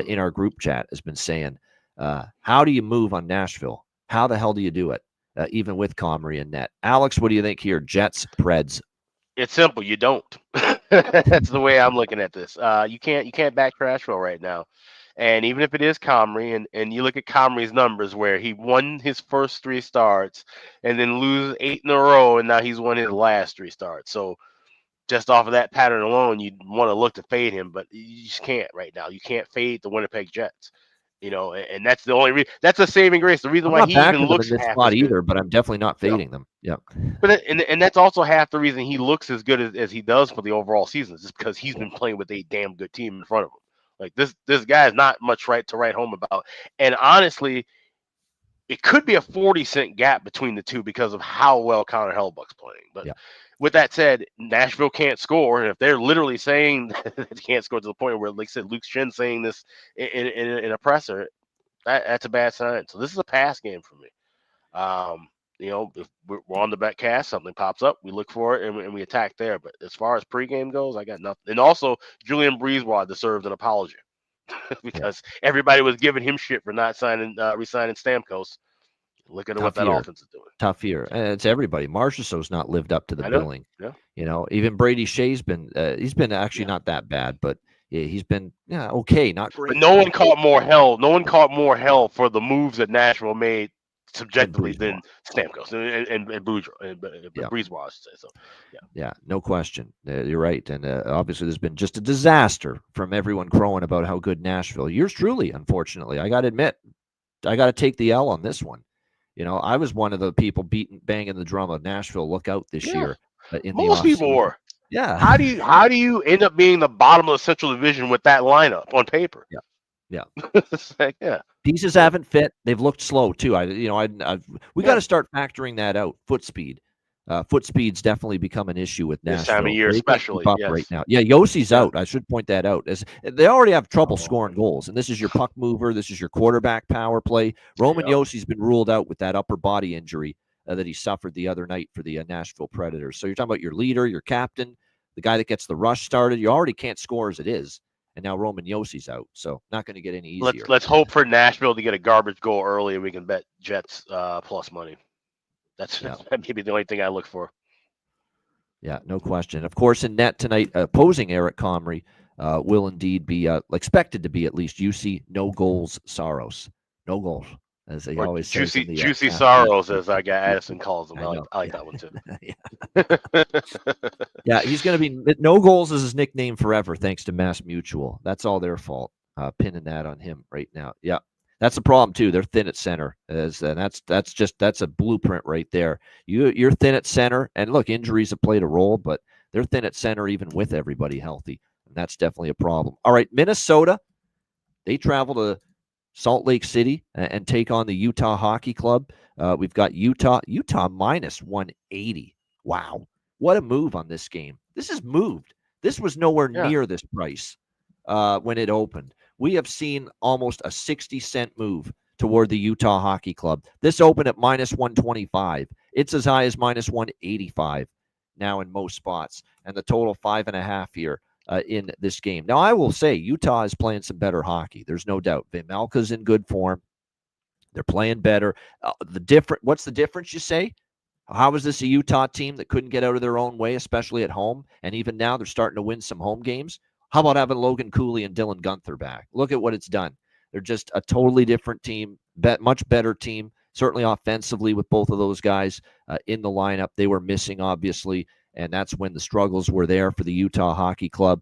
in our group chat has been saying. How do you move on Nashville? How the hell do you do it, even with Comrie and net? Alex, what do you think here? Jets, Preds. It's simple. You don't. That's the way I'm looking at this. You can't back Nashville right now. And even if it is Comrie, and you look at Comrie's numbers, where he won his first 3 starts and then lose 8 in a row, and now he's won his last 3 starts. So just off of that pattern alone, you'd want to look to fade him, but you just can't right now. You can't fade the Winnipeg Jets. And that's the only reason. That's a saving grace. The reason why he even looks in this spot either, but I'm definitely not fading them. Yeah. But and that's also half the reason he looks as good as he does for the overall season, is just because he's been playing with a damn good team in front of him. Like, this guy is not much to write home about. And honestly, it could be a 40-cent gap between the two because of how well Connor Hellebuck's playing. But with that said, Nashville can't score. And if they're literally saying that they can't score to the point where, like I said, Luke Schenn saying this in a presser, that's a bad sign. So this is a pass game for me. If we're on the betcast, something pops up, we look for it and we attack there. But as far as pregame goes, I got nothing. And also, Julian Breezewald deserved an apology because everybody was giving him shit for not re-signing Stamkos. Look at what that offense is doing. Tough year. And it's everybody. Marchessault's not lived up to the billing. Yeah. Even Brady Shea's been he's been actually not that bad, but he's been okay, not great. But no one caught more hell. No one caught more hell for the moves that Nashville made subjectively than Stamkos and Breezewald, I should say. So, yeah, no question. You're right. And obviously there's been just a disaster from everyone crowing about how good Nashville. Yours truly, unfortunately. I got to admit, I got to take the L on this one. I was one of the people banging the drum of Nashville. Look out this year. Most people were. Yeah. How do you end up being the bottom of the Central Division with that lineup on paper? Yeah. It's like, Pieces haven't fit. They've looked slow too. We got to start factoring that out. Foot speed. Foot speed's definitely become an issue with Nashville. This time of year, especially. Yes. Right now. Yeah, Yossi's out. I should point that out. As they already have trouble scoring goals, and this is your puck mover. This is your quarterback power play. Roman Yossi's been ruled out with that upper body injury that he suffered the other night for the Nashville Predators. So you're talking about your leader, your captain, the guy that gets the rush started. You already can't score as it is. And now Roman Yossi's out, so not going to get any easier. Let's hope for Nashville to get a garbage goal early, and we can bet Jets plus money. That's maybe the only thing I look for. Yeah, no question. Of course, in net tonight, opposing Eric Comrie will indeed be expected to be at least UC no goals Saros. No goals, as they always say. Juicy Saros, as our guy Addison calls him. I like that one too. Yeah, he's going to be no goals is his nickname forever, thanks to Mass Mutual. That's all their fault. Pinning that on him right now. Yeah, that's the problem too. They're thin at center, and that's a blueprint right there. You're thin at center, and look, injuries have played a role, but they're thin at center even with everybody healthy, and that's definitely a problem. All right, Minnesota, they travel to Salt Lake City and take on the Utah Hockey Club. We've got Utah minus 180. Wow. What a move on this game. This has moved. This was nowhere near this price when it opened. We have seen almost a 60-cent move toward the Utah Hockey Club. This opened at minus 125. It's as high as minus 185 now in most spots, and the total 5.5 here in this game. Now, I will say Utah is playing some better hockey. There's no doubt. Vejmelka's in good form. They're playing better. What's the difference, you say? How is this a Utah team that couldn't get out of their own way, especially at home? And even now they're starting to win some home games. How about having Logan Cooley and Dylan Guenther back? Look at what it's done. They're just a totally different team, much better team, certainly offensively with both of those guys in the lineup. They were missing, obviously, and that's when the struggles were there for the Utah Hockey Club.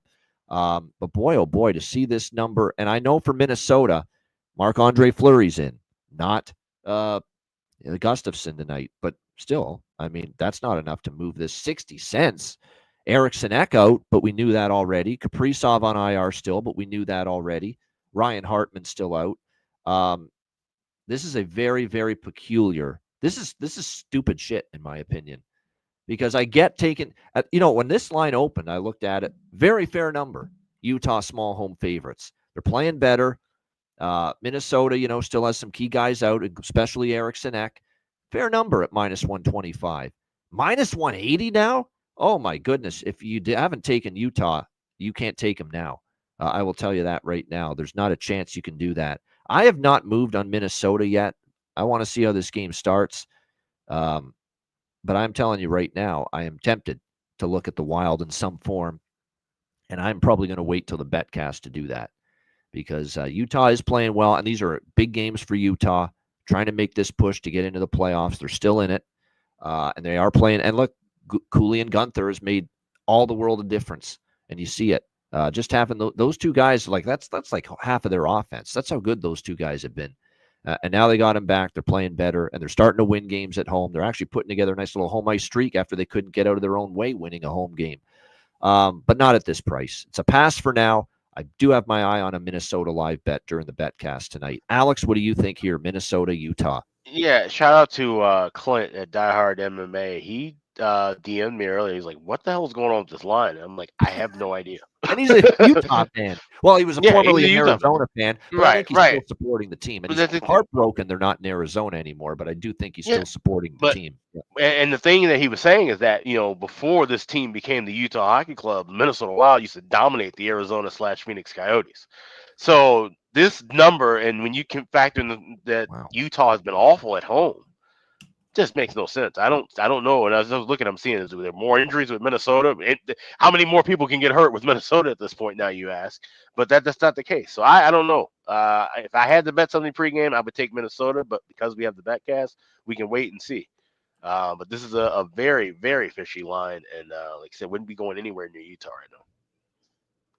But boy, oh boy, to see this number. And I know for Minnesota, Marc-Andre Fleury's in, not Gustafsson tonight, but still, I mean, that's not enough to move this 60 cents. Eriksson out, but we knew that already. Kaprizov on IR still, but we knew that already. Ryan Hartman still out. This is a very, very peculiar. This is stupid shit, in my opinion, because I get taken. When this line opened, I looked at it. Very fair number. Utah small home favorites. They're playing better. Minnesota, still has some key guys out, especially Eriksson Ek. Fair number at minus 125. Minus 180 now? Oh, my goodness. If you haven't taken Utah, you can't take them now. I will tell you that right now. There's not a chance you can do that. I have not moved on Minnesota yet. I want to see how this game starts. But I'm telling you right now, I am tempted to look at the Wild in some form. And I'm probably going to wait till the betcast to do that, because Utah is playing well. And these are big games for Utah, trying to make this push to get into the playoffs. They're still in it. And they are playing. And look, Cooley and Guenther has made all the world of difference. And you see it. Just having those two guys, that's like half of their offense. That's how good those two guys have been. And now they got him back. They're playing better, and they're starting to win games at home. They're actually putting together a nice little home ice streak after they couldn't get out of their own way winning a home game. But not at this price. It's a pass for now. I do have my eye on a Minnesota live bet during the betcast tonight. Alex, what do you think here? Minnesota, Utah. Yeah, shout out to Clint at Die Hard MMA. He DM'd me earlier. He's like, "What the hell is going on with this line?" And I'm like, "I have no idea." And he's a Utah fan. Well, he was formerly he's a an Utah Arizona fan, but I think he's still supporting the team. And But he's heartbroken they're not in Arizona anymore, but I do think he's still supporting the team. Yeah. And the thing that he was saying is that, before this team became the Utah Hockey Club, Minnesota Wild used to dominate the Arizona/Phoenix Coyotes. So this number, and when you can factor in that Utah has been awful at home, just makes no sense. I don't know. And as I was looking, I'm seeing, is there more injuries with Minnesota? How many more people can get hurt with Minnesota at this point now, you ask? But that's not the case. So I don't know. If I had to bet something pregame, I would take Minnesota. But because we have the betcast, we can wait and see. But this is a very, very fishy line. And like I said, wouldn't be going anywhere near Utah right now.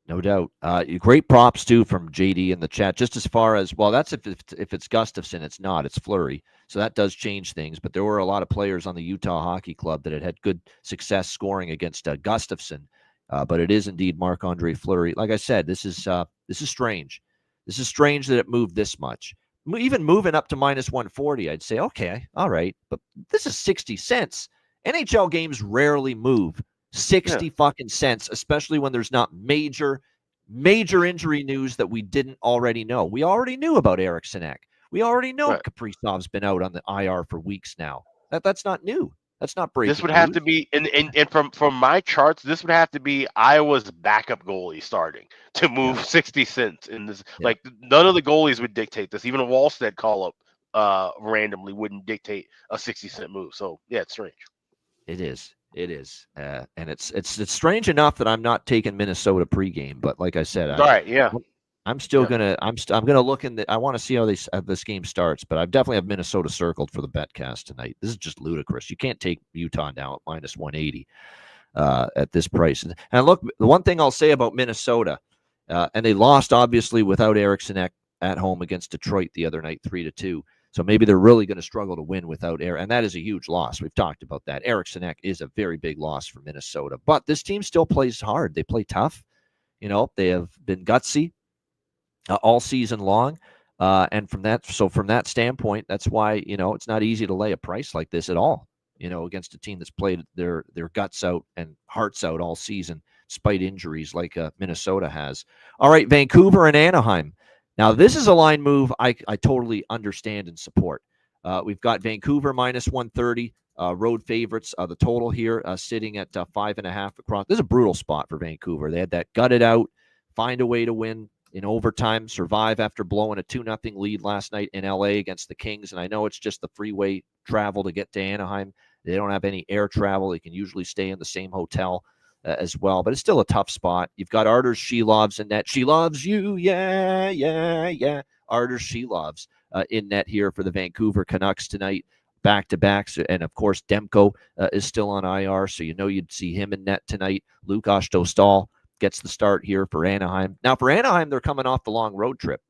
No doubt. Great props, too, from JD in the chat. Just as far as, well, that's if it's Gustafsson. It's not. It's Fleury. So that does change things. But there were a lot of players on the Utah Hockey Club that had good success scoring against Gustafsson. But it is indeed Marc-Andre Fleury. Like I said, this is strange. This is strange that it moved this much. Even moving up to minus 140, I'd say, okay, all right. But this is 60 cents. NHL games rarely move 60 fucking cents, especially when there's not major injury news that we didn't already know. We already knew about Eric Sinek. We already know Kaprizov's been out on the IR for weeks now. That's not new. That's not breaking. This would have to be, and from my charts, this would have to be Iowa's backup goalie starting to move 60 cents in this. Yeah. Like, none of the goalies would dictate this. Even a Wallstead call up randomly wouldn't dictate a 60-cent move. So yeah, it's strange. It is. It is, and it's strange enough that I'm not taking Minnesota pregame. But like I said, I'm still gonna look in the. I want to see how this game starts, but I definitely have Minnesota circled for the betcast tonight. This is just ludicrous. You can't take Utah now at minus 180 at this price. And look, the one thing I'll say about Minnesota, and they lost obviously without Eriksson at home against Detroit the other night, 3-2. So maybe they're really going to struggle to win without Eric, and that is a huge loss. We've talked about that. Eriksson is a very big loss for Minnesota, but this team still plays hard. They play tough. They have been gutsy all season long, and from that standpoint, that's why it's not easy to lay a price like this at all. Against a team that's played their guts out and hearts out all season, despite injuries like Minnesota has. All right, Vancouver and Anaheim. Now, this is a line move I totally understand and support. We've got Vancouver minus 130, road favorites. The total here sitting at 5.5 across. This is a brutal spot for Vancouver. They had that gutted out, find a way to win in overtime, survive after blowing a 2-0 lead last night in LA against the Kings. And I know it's just the freeway travel to get to Anaheim. They don't have any air travel. They can usually stay in the same hotel as well, but it's still a tough spot. You've got Arturs Shelovs in net. She loves you, yeah. Arturs Shelovs in net here for the Vancouver Canucks tonight, back-to-backs, and of course Demko is still on IR, so you'd see him in net tonight. Lukas Dostal gets the start here for Anaheim. Now for Anaheim, they're coming off the long road trip.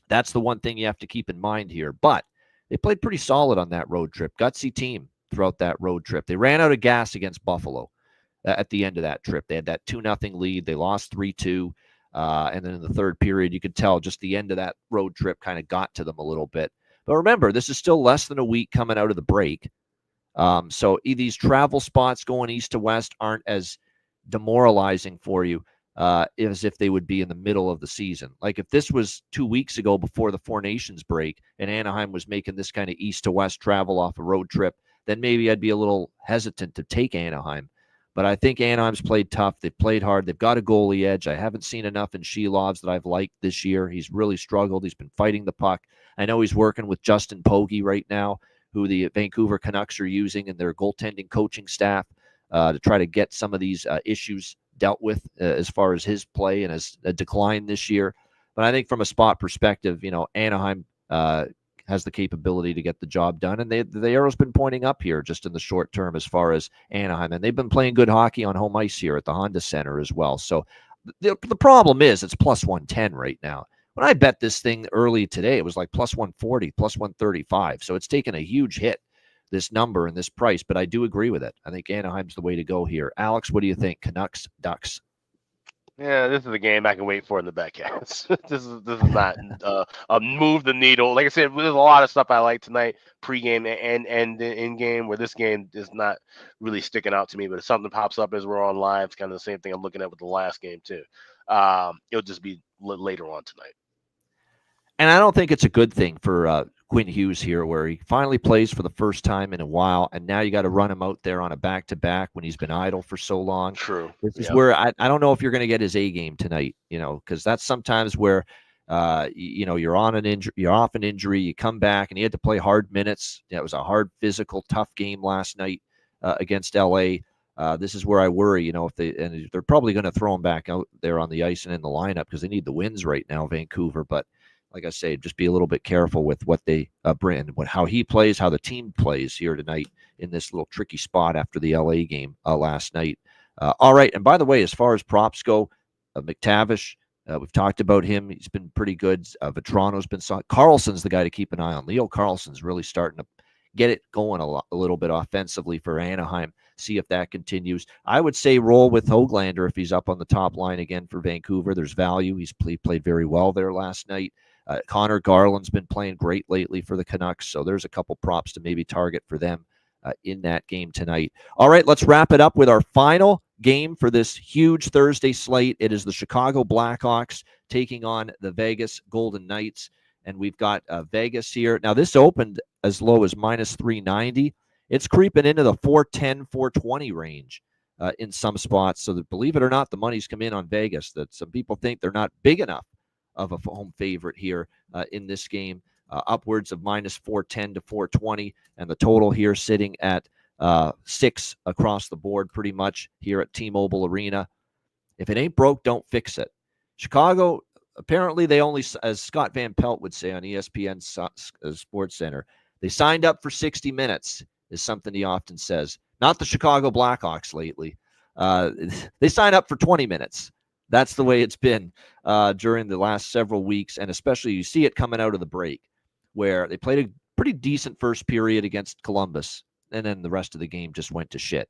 That's the one thing you have to keep in mind here, but they played pretty solid on that road trip. Gutsy team throughout that road trip. They ran out of gas against Buffalo. At the end of that trip, they had that 2-0 lead. They lost 3-2. And then in the third period, you could tell just the end of that road trip kind of got to them a little bit. But remember, this is still less than a week coming out of the break. So these travel spots going east to west aren't as demoralizing for you as if they would be in the middle of the season. Like if this was 2 weeks ago before the Four Nations break and Anaheim was making this kind of east to west travel off a road trip, then maybe I'd be a little hesitant to take Anaheim. But I think Anaheim's played tough. They've played hard. They've got a goalie edge. I haven't seen enough in Shelovs that I've liked this year. He's really struggled. He's been fighting the puck. I know he's working with Justin Pogge right now, who the Vancouver Canucks are using in their goaltending coaching staff to try to get some of these issues dealt with as far as his play and his decline this year. But I think from a spot perspective, Anaheim has the capability to get the job done. And the arrow's been pointing up here just in the short term as far as Anaheim. And they've been playing good hockey on home ice here at the Honda Center as well. So the problem is it's plus 110 right now. When I bet this thing early today, it was like plus 140, plus 135. So it's taken a huge hit, this number and this price. But I do agree with it. I think Anaheim's the way to go here. Alex, what do you think? Canucks, Ducks? Yeah, this is a game I can wait for in the betcast. This is not a move the needle. Like I said, there's a lot of stuff I like tonight, pregame and in game, where this game is not really sticking out to me. But if something pops up as we're on live, it's kind of the same thing I'm looking at with the last game too. It'll just be later on tonight. And I don't think it's a good thing for Quinn Hughes here, where he finally plays for the first time in a while, and now you got to run him out there on a back-to-back when he's been idle for so long. True. This is where I don't know if you're going to get his A game tonight, because that's sometimes where you're off an injury, you come back, and he had to play hard minutes. It was a hard, physical, tough game last night against LA. This is where I worry, if they're probably going to throw him back out there on the ice and in the lineup because they need the wins right now, Vancouver, but. Like I say, just be a little bit careful with what they bring, how he plays, how the team plays here tonight in this little tricky spot after the LA game last night. All right, and by the way, as far as props go, McTavish, we've talked about him. He's been pretty good. Vetrano's been solid. Carlson's the guy to keep an eye on. Leo Carlson's really starting to get it going a little bit offensively for Anaheim. See if that continues. I would say roll with Höglander if he's up on the top line again for Vancouver. There's value. He played very well there last night. Connor Garland's been playing great lately for the Canucks, so there's a couple props to maybe target for them in that game tonight. All right, let's wrap it up with our final game for this huge Thursday slate. It is the Chicago Blackhawks taking on the Vegas Golden Knights, and we've got Vegas here. Now, this opened as low as minus 390. It's creeping into the 410, 420 range in some spots, so that, believe it or not, the money's come in on Vegas, that some people think they're not big enough of a home favorite here in this game, upwards of minus 410 to 420, and the total here sitting at 6 across the board pretty much here at T-Mobile Arena. If it ain't broke, don't fix it. Chicago, apparently they only, as Scott Van Pelt would say on ESPN Sports Center, they signed up for 60 minutes is something he often says. Not the Chicago Blackhawks lately. They sign up for 20 minutes. That's the way it's been during the last several weeks, and especially you see it coming out of the break, where they played a pretty decent first period against Columbus, and then the rest of the game just went to shit.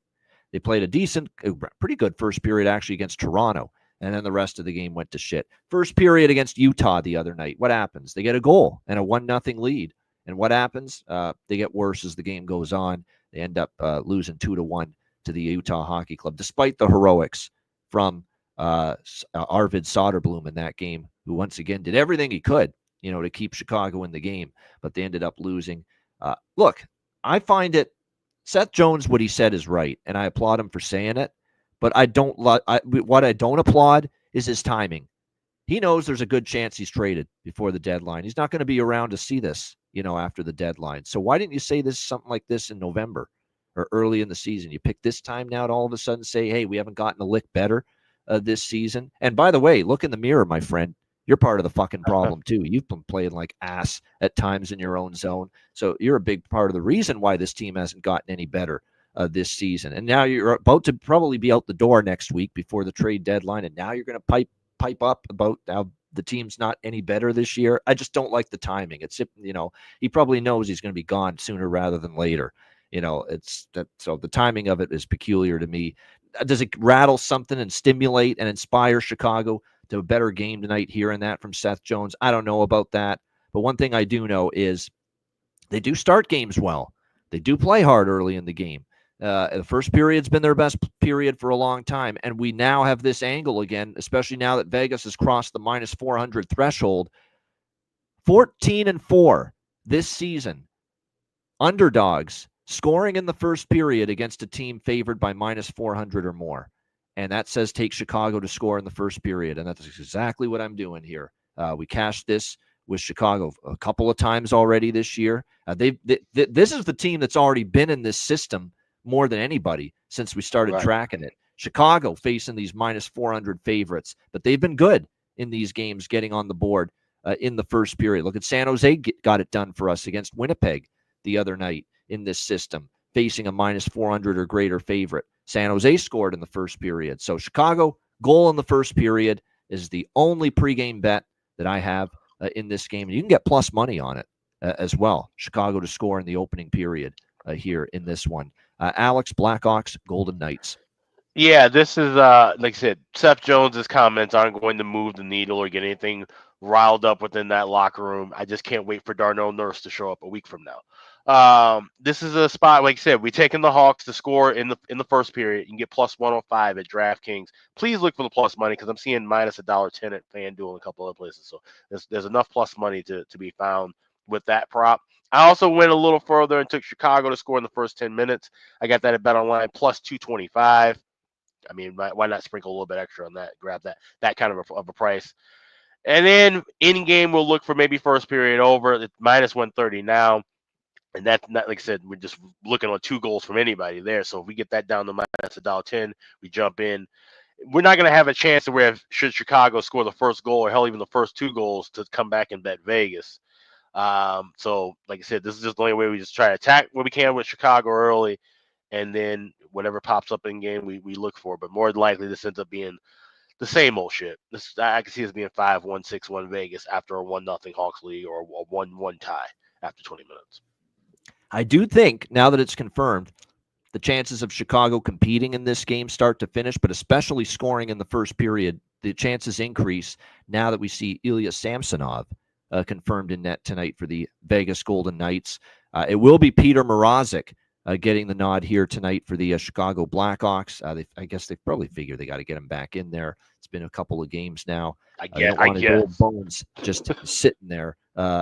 They played a pretty good first period actually against Toronto, and then the rest of the game went to shit. First period against Utah the other night, what happens? They get a goal and a 1-0 lead, and what happens? They get worse as the game goes on. They end up losing 2-1 to the Utah Hockey Club, despite the heroics from Arvid Soderblom in that game, who once again did everything he could, to keep Chicago in the game, but they ended up losing. Look, I find it, Seth Jones, what he said is right, and I applaud him for saying it, but what I don't applaud is his timing. He knows there's a good chance he's traded before the deadline. He's not going to be around to see this, after the deadline. So why didn't you say something like this in November or early in the season? You pick this time now to all of a sudden say, hey, we haven't gotten a lick better this season. And by the way, look in the mirror, my friend. You're part of the fucking problem too. You've been playing like ass at times in your own zone. So you're a big part of the reason why this team hasn't gotten any better this season. And now you're about to probably be out the door next week before the trade deadline. And now you're going to pipe up about how the team's not any better this year. I just don't like the timing. It's, he probably knows he's going to be gone sooner rather than later. It's that. So the timing of it is peculiar to me. Does it rattle something and stimulate and inspire Chicago to a better game tonight, hearing that from Seth Jones? I don't know about that. But one thing I do know is they do start games well. They do play hard early in the game. The first period's been their best period for a long time. And we now have this angle again, especially now that Vegas has crossed the minus 400 threshold. 14-4 this season. Underdogs scoring in the first period against a team favored by minus 400 or more. And that says take Chicago to score in the first period. And that's exactly what I'm doing here. We cashed this with Chicago a couple of times already this year. This is the team that's already been in this system more than anybody since we started tracking it. Chicago facing these minus 400 favorites, but they've been good in these games getting on the board in the first period. Look at San Jose got it done for us against Winnipeg the other night in this system, facing a minus 400 or greater favorite. San Jose scored in the first period. So Chicago, goal in the first period is the only pregame bet that I have in this game. And you can get plus money on it as well. Chicago to score in the opening period here in this one. Alex, Blackhawks, Golden Knights. Yeah, this is like I said, Seth Jones's comments aren't going to move the needle or get anything riled up within that locker room. I just can't wait for Darnell Nurse to show up a week from now. This is a spot, like I said, we taking the Hawks to score in the first period. You can get plus 105 at DraftKings. Please look for the plus money because I'm seeing minus $1.10 at FanDuel and a couple other places. So there's enough plus money to be found with that prop. I also went a little further and took Chicago to score in the first 10 minutes. I got that at BetOnline plus 225. I mean, why not sprinkle a little bit extra on that? Grab that kind of a price. And then in game, we'll look for maybe first period over. It's minus 130 now. And that's not, like I said, we're just looking on 2 goals from anybody there. So if we get that down to minus $1.10, we jump in. We're not going to have a chance to where should Chicago score the first goal or hell even the first 2 goals to come back and bet Vegas. So like I said, this is just the only way we just try to attack what we can with Chicago early. And then whatever pops up in game, we look for. But more than likely, this ends up being the same old shit. I can see this being 5-1, 6-1 Vegas after a 1-0 Hawks lead or a 1-1 tie after 20 minutes. I do think now that it's confirmed, the chances of Chicago competing in this game start to finish, but especially scoring in the first period, the chances increase now that we see Ilya Samsonov confirmed in net tonight for the Vegas Golden Knights. It will be Peter Mrazek getting the nod here tonight for the Chicago Blackhawks. I guess they probably figure they got to get him back in there. It's been a couple of games now. I don't want his old bones just sitting there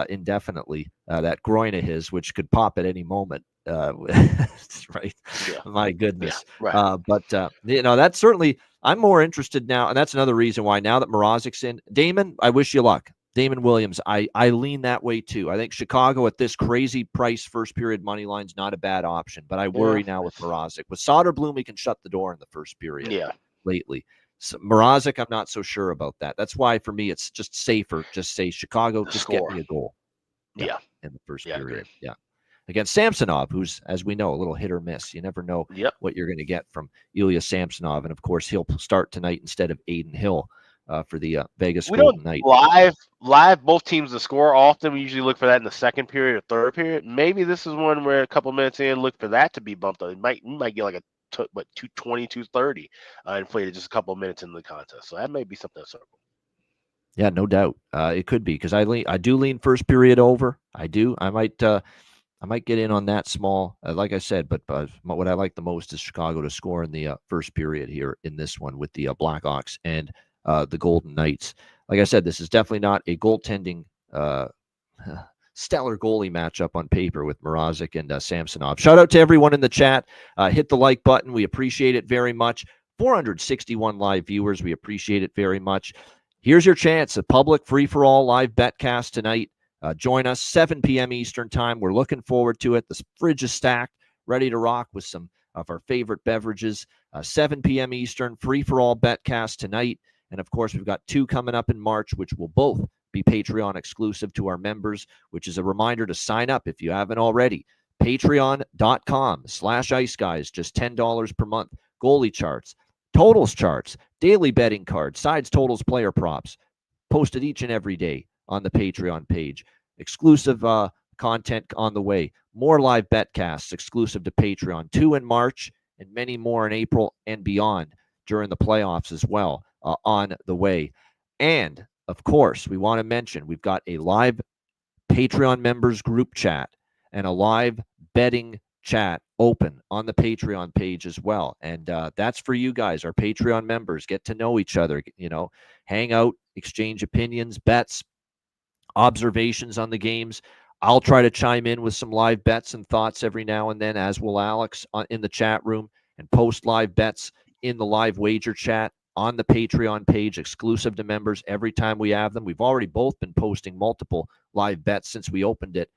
indefinitely. That groin of his, which could pop at any moment. Right? Yeah. My goodness. Yeah, right. But that's certainly, I'm more interested now, and that's another reason why now that Mrazek's in. Damon, I wish you luck. Damon Williams, I lean that way too. I think Chicago at this crazy price first period money line is not a bad option, but I worry now with Mrazek. With Soderblom, he can shut the door in the first period. Yeah, lately. So Mrazek, I'm not so sure about that. That's why for me it's just safer. Just say Chicago, just get me a goal. Yeah, in the first period. Yeah, against Samsonov, who's, as we know, a little hit or miss. You never know what you're going to get from Ilya Samsonov, and of course he'll start tonight instead of Aiden Hill. For the Vegas Golden Knights. Live both teams to score often. We usually look for that in the second period or third period. Maybe this is one where a couple minutes in, look for that to be bumped up. You might get like a 220, 230 inflated just a couple of minutes in the contest. So that may be something to circle. Yeah, no doubt. It could be because I do lean first period over. I do. I might get in on that small, like I said. But what I like the most is Chicago to score in the first period here in this one with the Blackhawks and the Golden Knights. Like I said, this is definitely not a goaltending stellar goalie matchup on paper with Mrazek and Samsonov. Shout out to everyone in the chat. Hit the like button. We appreciate it very much. 461 live viewers. We appreciate it very much. Here's your chance. A public free-for-all live betcast tonight. Join us 7 p.m. Eastern time. We're looking forward to it. The fridge is stacked, ready to rock with some of our favorite beverages. 7 p.m. Eastern, free-for-all betcast tonight. And, of course, we've got 2 coming up in March, which will both be Patreon exclusive to our members, which is a reminder to sign up if you haven't already. Patreon.com/Ice Guys, just $10 per month. Goalie charts, totals charts, daily betting cards, sides, totals, player props, posted each and every day on the Patreon page. Exclusive content on the way. More live betcasts exclusive to Patreon. 2 in March and many more in April and beyond during the playoffs as well. On the way. And of course, we want to mention we've got a live Patreon members group chat and a live betting chat open on the Patreon page as well. And that's for you guys, our Patreon members. Get to know each other, hang out, exchange opinions, bets, observations on the games. I'll try to chime in with some live bets and thoughts every now and then, as will Alex in the chat room, and post live bets in the live wager chat on the Patreon page, exclusive to members every time we have them. We've already both been posting multiple live bets since we opened it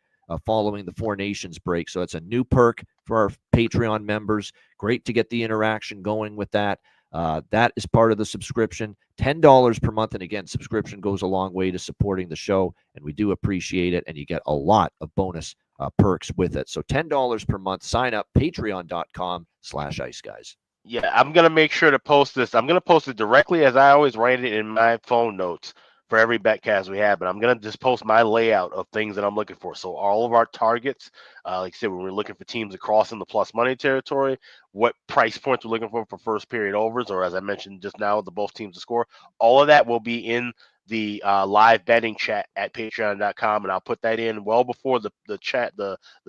following the 4 Nations break. So it's a new perk for our Patreon members. Great to get the interaction going with that. That is part of the subscription, $10 per month. And again, subscription goes a long way to supporting the show, and we do appreciate it. And you get a lot of bonus perks with it. So $10 per month. Sign up, patreon.com/Ice Guys. Yeah, I'm going to make sure to post this. I'm going to post it directly as I always write it in my phone notes for every betcast we have, but I'm going to just post my layout of things that I'm looking for. So all of our targets, like I said, when we're looking for teams across in the plus money territory, what price points we're looking for first period overs, or as I mentioned just now, the both teams to score, all of that will be in the live betting chat at patreon.com, and I'll put that in well before the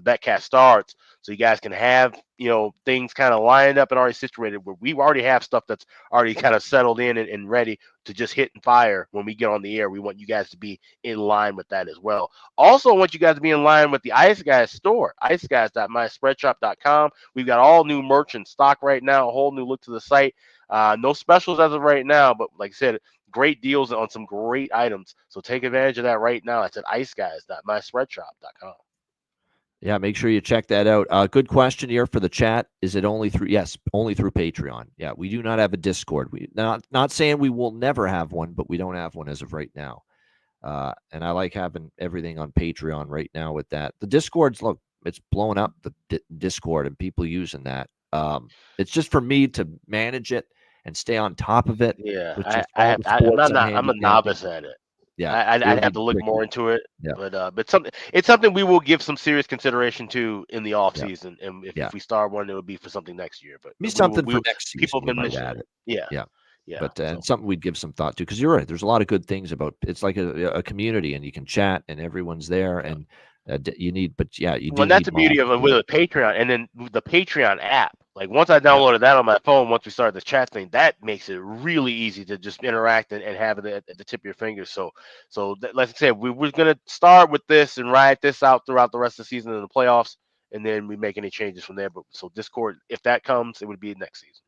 betcast starts, so you guys can have things kind of lined up and already situated where we already have stuff that's already kind of settled in and ready to just hit and fire when we get on the air. We want you guys to be in line with that as well. Also, I want you guys to be in line with the Ice Guys store, iceguys.myspreadshop.com. We've got all new merch in stock right now, a whole new look to the site. No specials as of right now, but like I said, great deals on some great items. So take advantage of that right now. It's at iceguys.myspreadshop.com. Yeah, make sure you check that out. Good question here for the chat. Is it only through? Yes, only through Patreon. Yeah, we do not have a Discord. We not saying we will never have one, but we don't have one as of right now. And I like having everything on Patreon right now with that. The Discord's, look, it's blowing up, the Discord, and people using that. It's just for me to manage it and stay on top of it. Yeah, I'm a novice at it. Yeah, I'd have to look more into it. Yeah. But it's something we will give some serious consideration to in the off season. And if we start one, it would be for something next year. But something for next season. People have been mentioning it. Yeah. But something we'd give some thought to, because you're right. There's a lot of good things about it's like a community, and you can chat, and everyone's there, and you need. But yeah, you do. Well, that's the beauty of it with a Patreon, and then the Patreon app. Like once I downloaded that on my phone, once we started the chat thing, that makes it really easy to just interact and have it at the tip of your fingers. So like I said, we're gonna start with this and ride this out throughout the rest of the season and the playoffs, and then we make any changes from there. But so Discord, if that comes, it would be next season.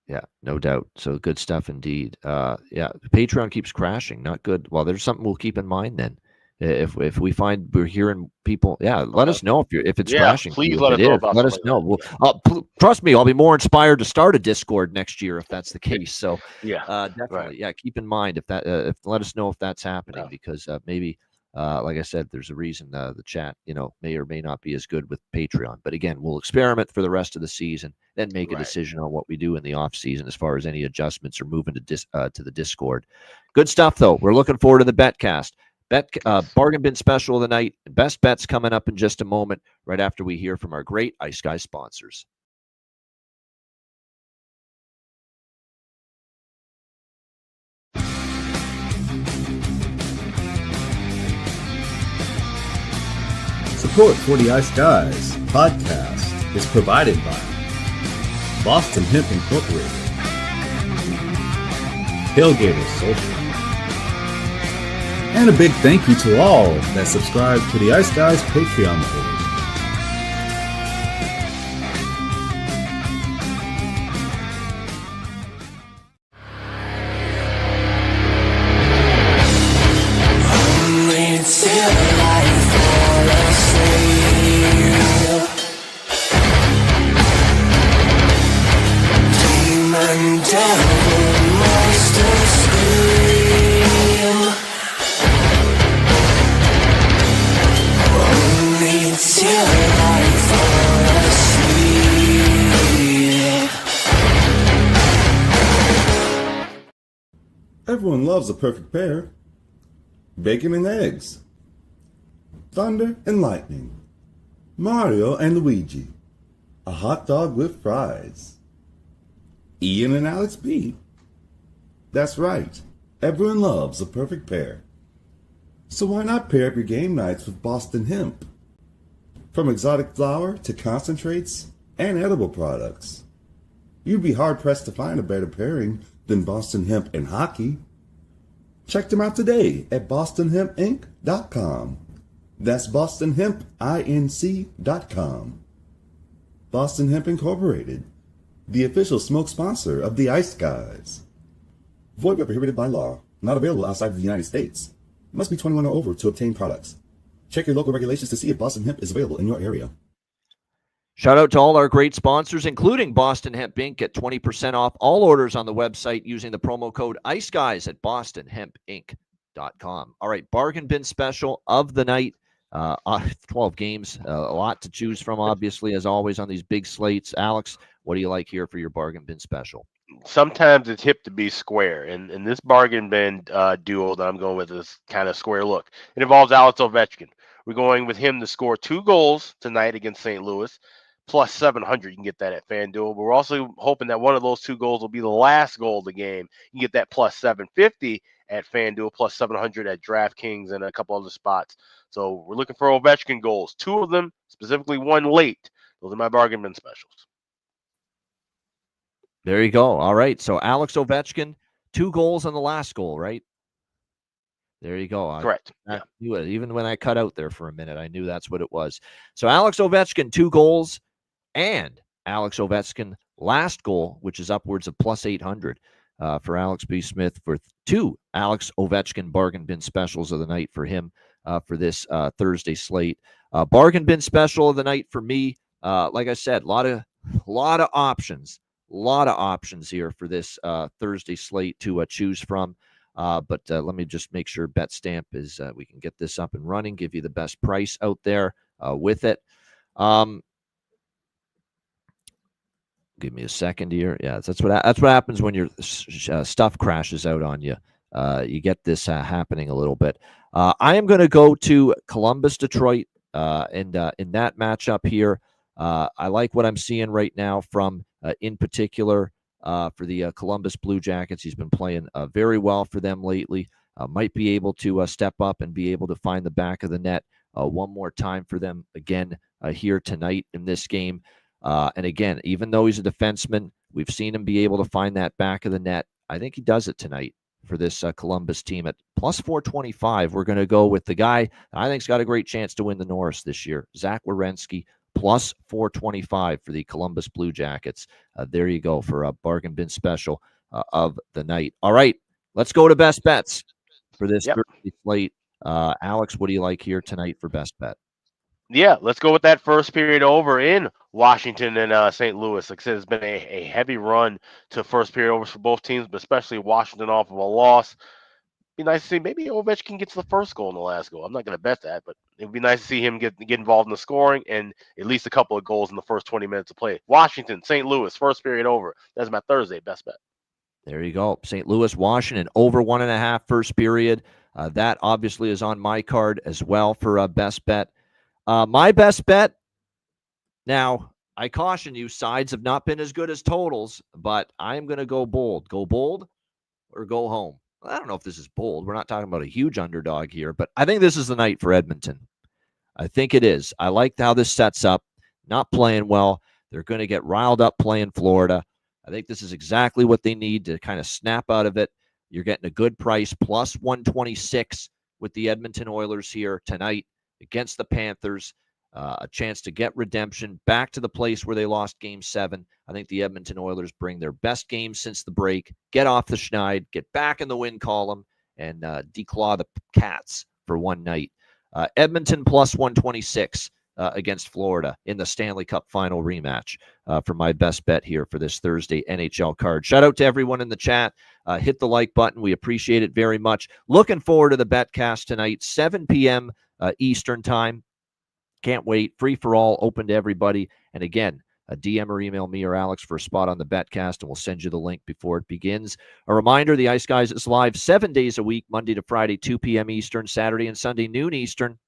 Yeah, no doubt. So good stuff indeed. Patreon keeps crashing. Not good. Well, there's something we'll keep in mind then. If we find we're hearing people, let us know if it's crashing. Please let us know about. Let us know. Trust me, I'll be more inspired to start a Discord next year if that's the case. So definitely, right. Yeah, keep in mind if let us know if that's happening, because maybe, like I said, there's a reason the chat may or may not be as good with Patreon. But again, we'll experiment for the rest of the season, then make a decision on what we do in the off season as far as any adjustments or moving to the Discord. Good stuff though. We're looking forward to the betcast. Bargain bin special of the night. Best bets coming up in just a moment, right after we hear from our great Ice Guys sponsors. Support for the Ice Guys podcast is provided by Boston Hemp Incorporated, Tailgaters Social, and a big thank you to all that subscribe to the Ice Guys Patreon page. Everyone loves a perfect pair. Bacon and eggs. Thunder and lightning. Mario and Luigi. A hot dog with fries. Ian and Alex B. That's right. Everyone loves a perfect pair. So why not pair up your game nights with Boston Hemp? From exotic flower to concentrates and edible products. You'd be hard-pressed to find a better pairing than Boston Hemp and hockey. Check them out today at bostonhempinc.com. That's bostonhempinc.com. Boston Hemp Incorporated, the official smoke sponsor of the Ice Guys. Void where prohibited by law. Not available outside of the United States. Must be 21 or over to obtain products. Check your local regulations to see if Boston Hemp is available in your area. Shout out to all our great sponsors, including Boston Hemp Inc. Get 20% off all orders on the website using the promo code ICEGUYS at bostonhempinc.com. All right, bargain bin special of the night. 12 games, a lot to choose from, obviously, as always, on these big slates. Alex, what do you like here for your bargain bin special? sometimes it's hip to be square, and this bargain bin duo that I'm going with is kind of square look. It involves Alex Ovechkin. We're going with him to score 2 goals tonight against St. Louis, plus 700. You can get that at FanDuel. But we're also hoping that one of those 2 goals will be the last goal of the game. You can get that plus 750 at FanDuel, plus 700 at DraftKings and a couple other spots. So we're looking for Ovechkin goals. 2 of them, specifically 1 late. Those are my bargain bin specials. There you go. All right. So Alex Ovechkin, 2 goals on the last goal, right? There you go. Correct. I knew it. Even when I cut out there for a minute, I knew that's what it was. So Alex Ovechkin, 2 goals, and Alex Ovechkin last goal, which is upwards of plus 800 for Alex B. Smith for 2 Alex Ovechkin bargain bin specials of the night for him for this Thursday slate. Bargain bin special of the night for me. Like I said, a lot of options. A lot of options here for this Thursday slate to choose from. But let me just make sure BetStamp is, we can get this up and running, give you the best price out there with it. Give me a second here. Yeah, that's what happens when your stuff crashes out on you. You get this happening a little bit. I am going to go to Columbus, Detroit, and in that matchup here. I like what I'm seeing right now from, in particular, for the Columbus Blue Jackets. He's been playing very well for them lately. Might be able to step up and be able to find the back of the net one more time for them again here tonight in this game. And again, even though he's a defenseman, we've seen him be able to find that back of the net. I think he does it tonight for this Columbus team at plus 425. We're going to go with the guy I think's got a great chance to win the Norris this year, Zach Werenski. Plus 425 for the Columbus Blue Jackets. There you go for a bargain bin special of the night. All right, let's go to best bets for this Thursday slate. Alex, what do you like here tonight for best bet? Yeah, let's go with that first period over in Washington and St. Louis. Like I said, it's been a heavy run to first period overs for both teams, but especially Washington off of a loss. Be nice to see maybe Ovechkin gets the first goal in the last goal. I'm not going to bet that, but it'd be nice to see him get involved in the scoring and at least a couple of goals in the first 20 minutes of play. Washington, St. Louis, first period over. That's my Thursday best bet. There you go. St. Louis, Washington, over 1.5 first period. That obviously is on my card as well for best bet. My best bet, now, I caution you, sides have not been as good as totals, but I'm going to go bold. Go bold or go home. I don't know if this is bold. We're not talking about a huge underdog here, but I think this is the night for Edmonton. I think it is. I like how this sets up. Not playing well. They're going to get riled up playing Florida. I think this is exactly what they need to kind of snap out of it. You're getting a good price, plus 126 with the Edmonton Oilers here tonight against the Panthers. A chance to get redemption back to the place where they lost Game 7. I think the Edmonton Oilers bring their best game since the break, get off the schneid, get back in the win column, and declaw the Cats for one night. Edmonton plus 126 against Florida in the Stanley Cup final rematch for my best bet here for this Thursday NHL card. Shout out to everyone in the chat. Hit the like button. We appreciate it very much. Looking forward to the betcast tonight, 7 p.m. Eastern time. Can't wait. Free for all, open to everybody. And again, a DM or email me or Alex for a spot on the betcast, and we'll send you the link before it begins. A reminder, the Ice Guys is live 7 days a week, Monday to Friday, 2 p.m. Eastern, Saturday and Sunday, noon Eastern.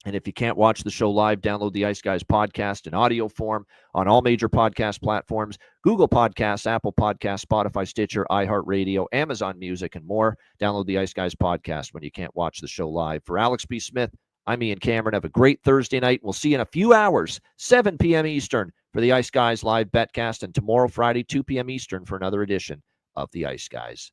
And if you can't watch the show live, download the Ice Guys podcast in audio form on all major podcast platforms, Google Podcasts, Apple Podcasts, Spotify, Stitcher, iHeartRadio, Amazon Music, and more. Download the Ice Guys podcast when you can't watch the show live. For Alex B. Smith, I'm Ian Cameron. Have a great Thursday night. We'll see you in a few hours, 7 p.m. Eastern for the Ice Guys live betcast, and tomorrow, Friday, 2 p.m. Eastern for another edition of the Ice Guys.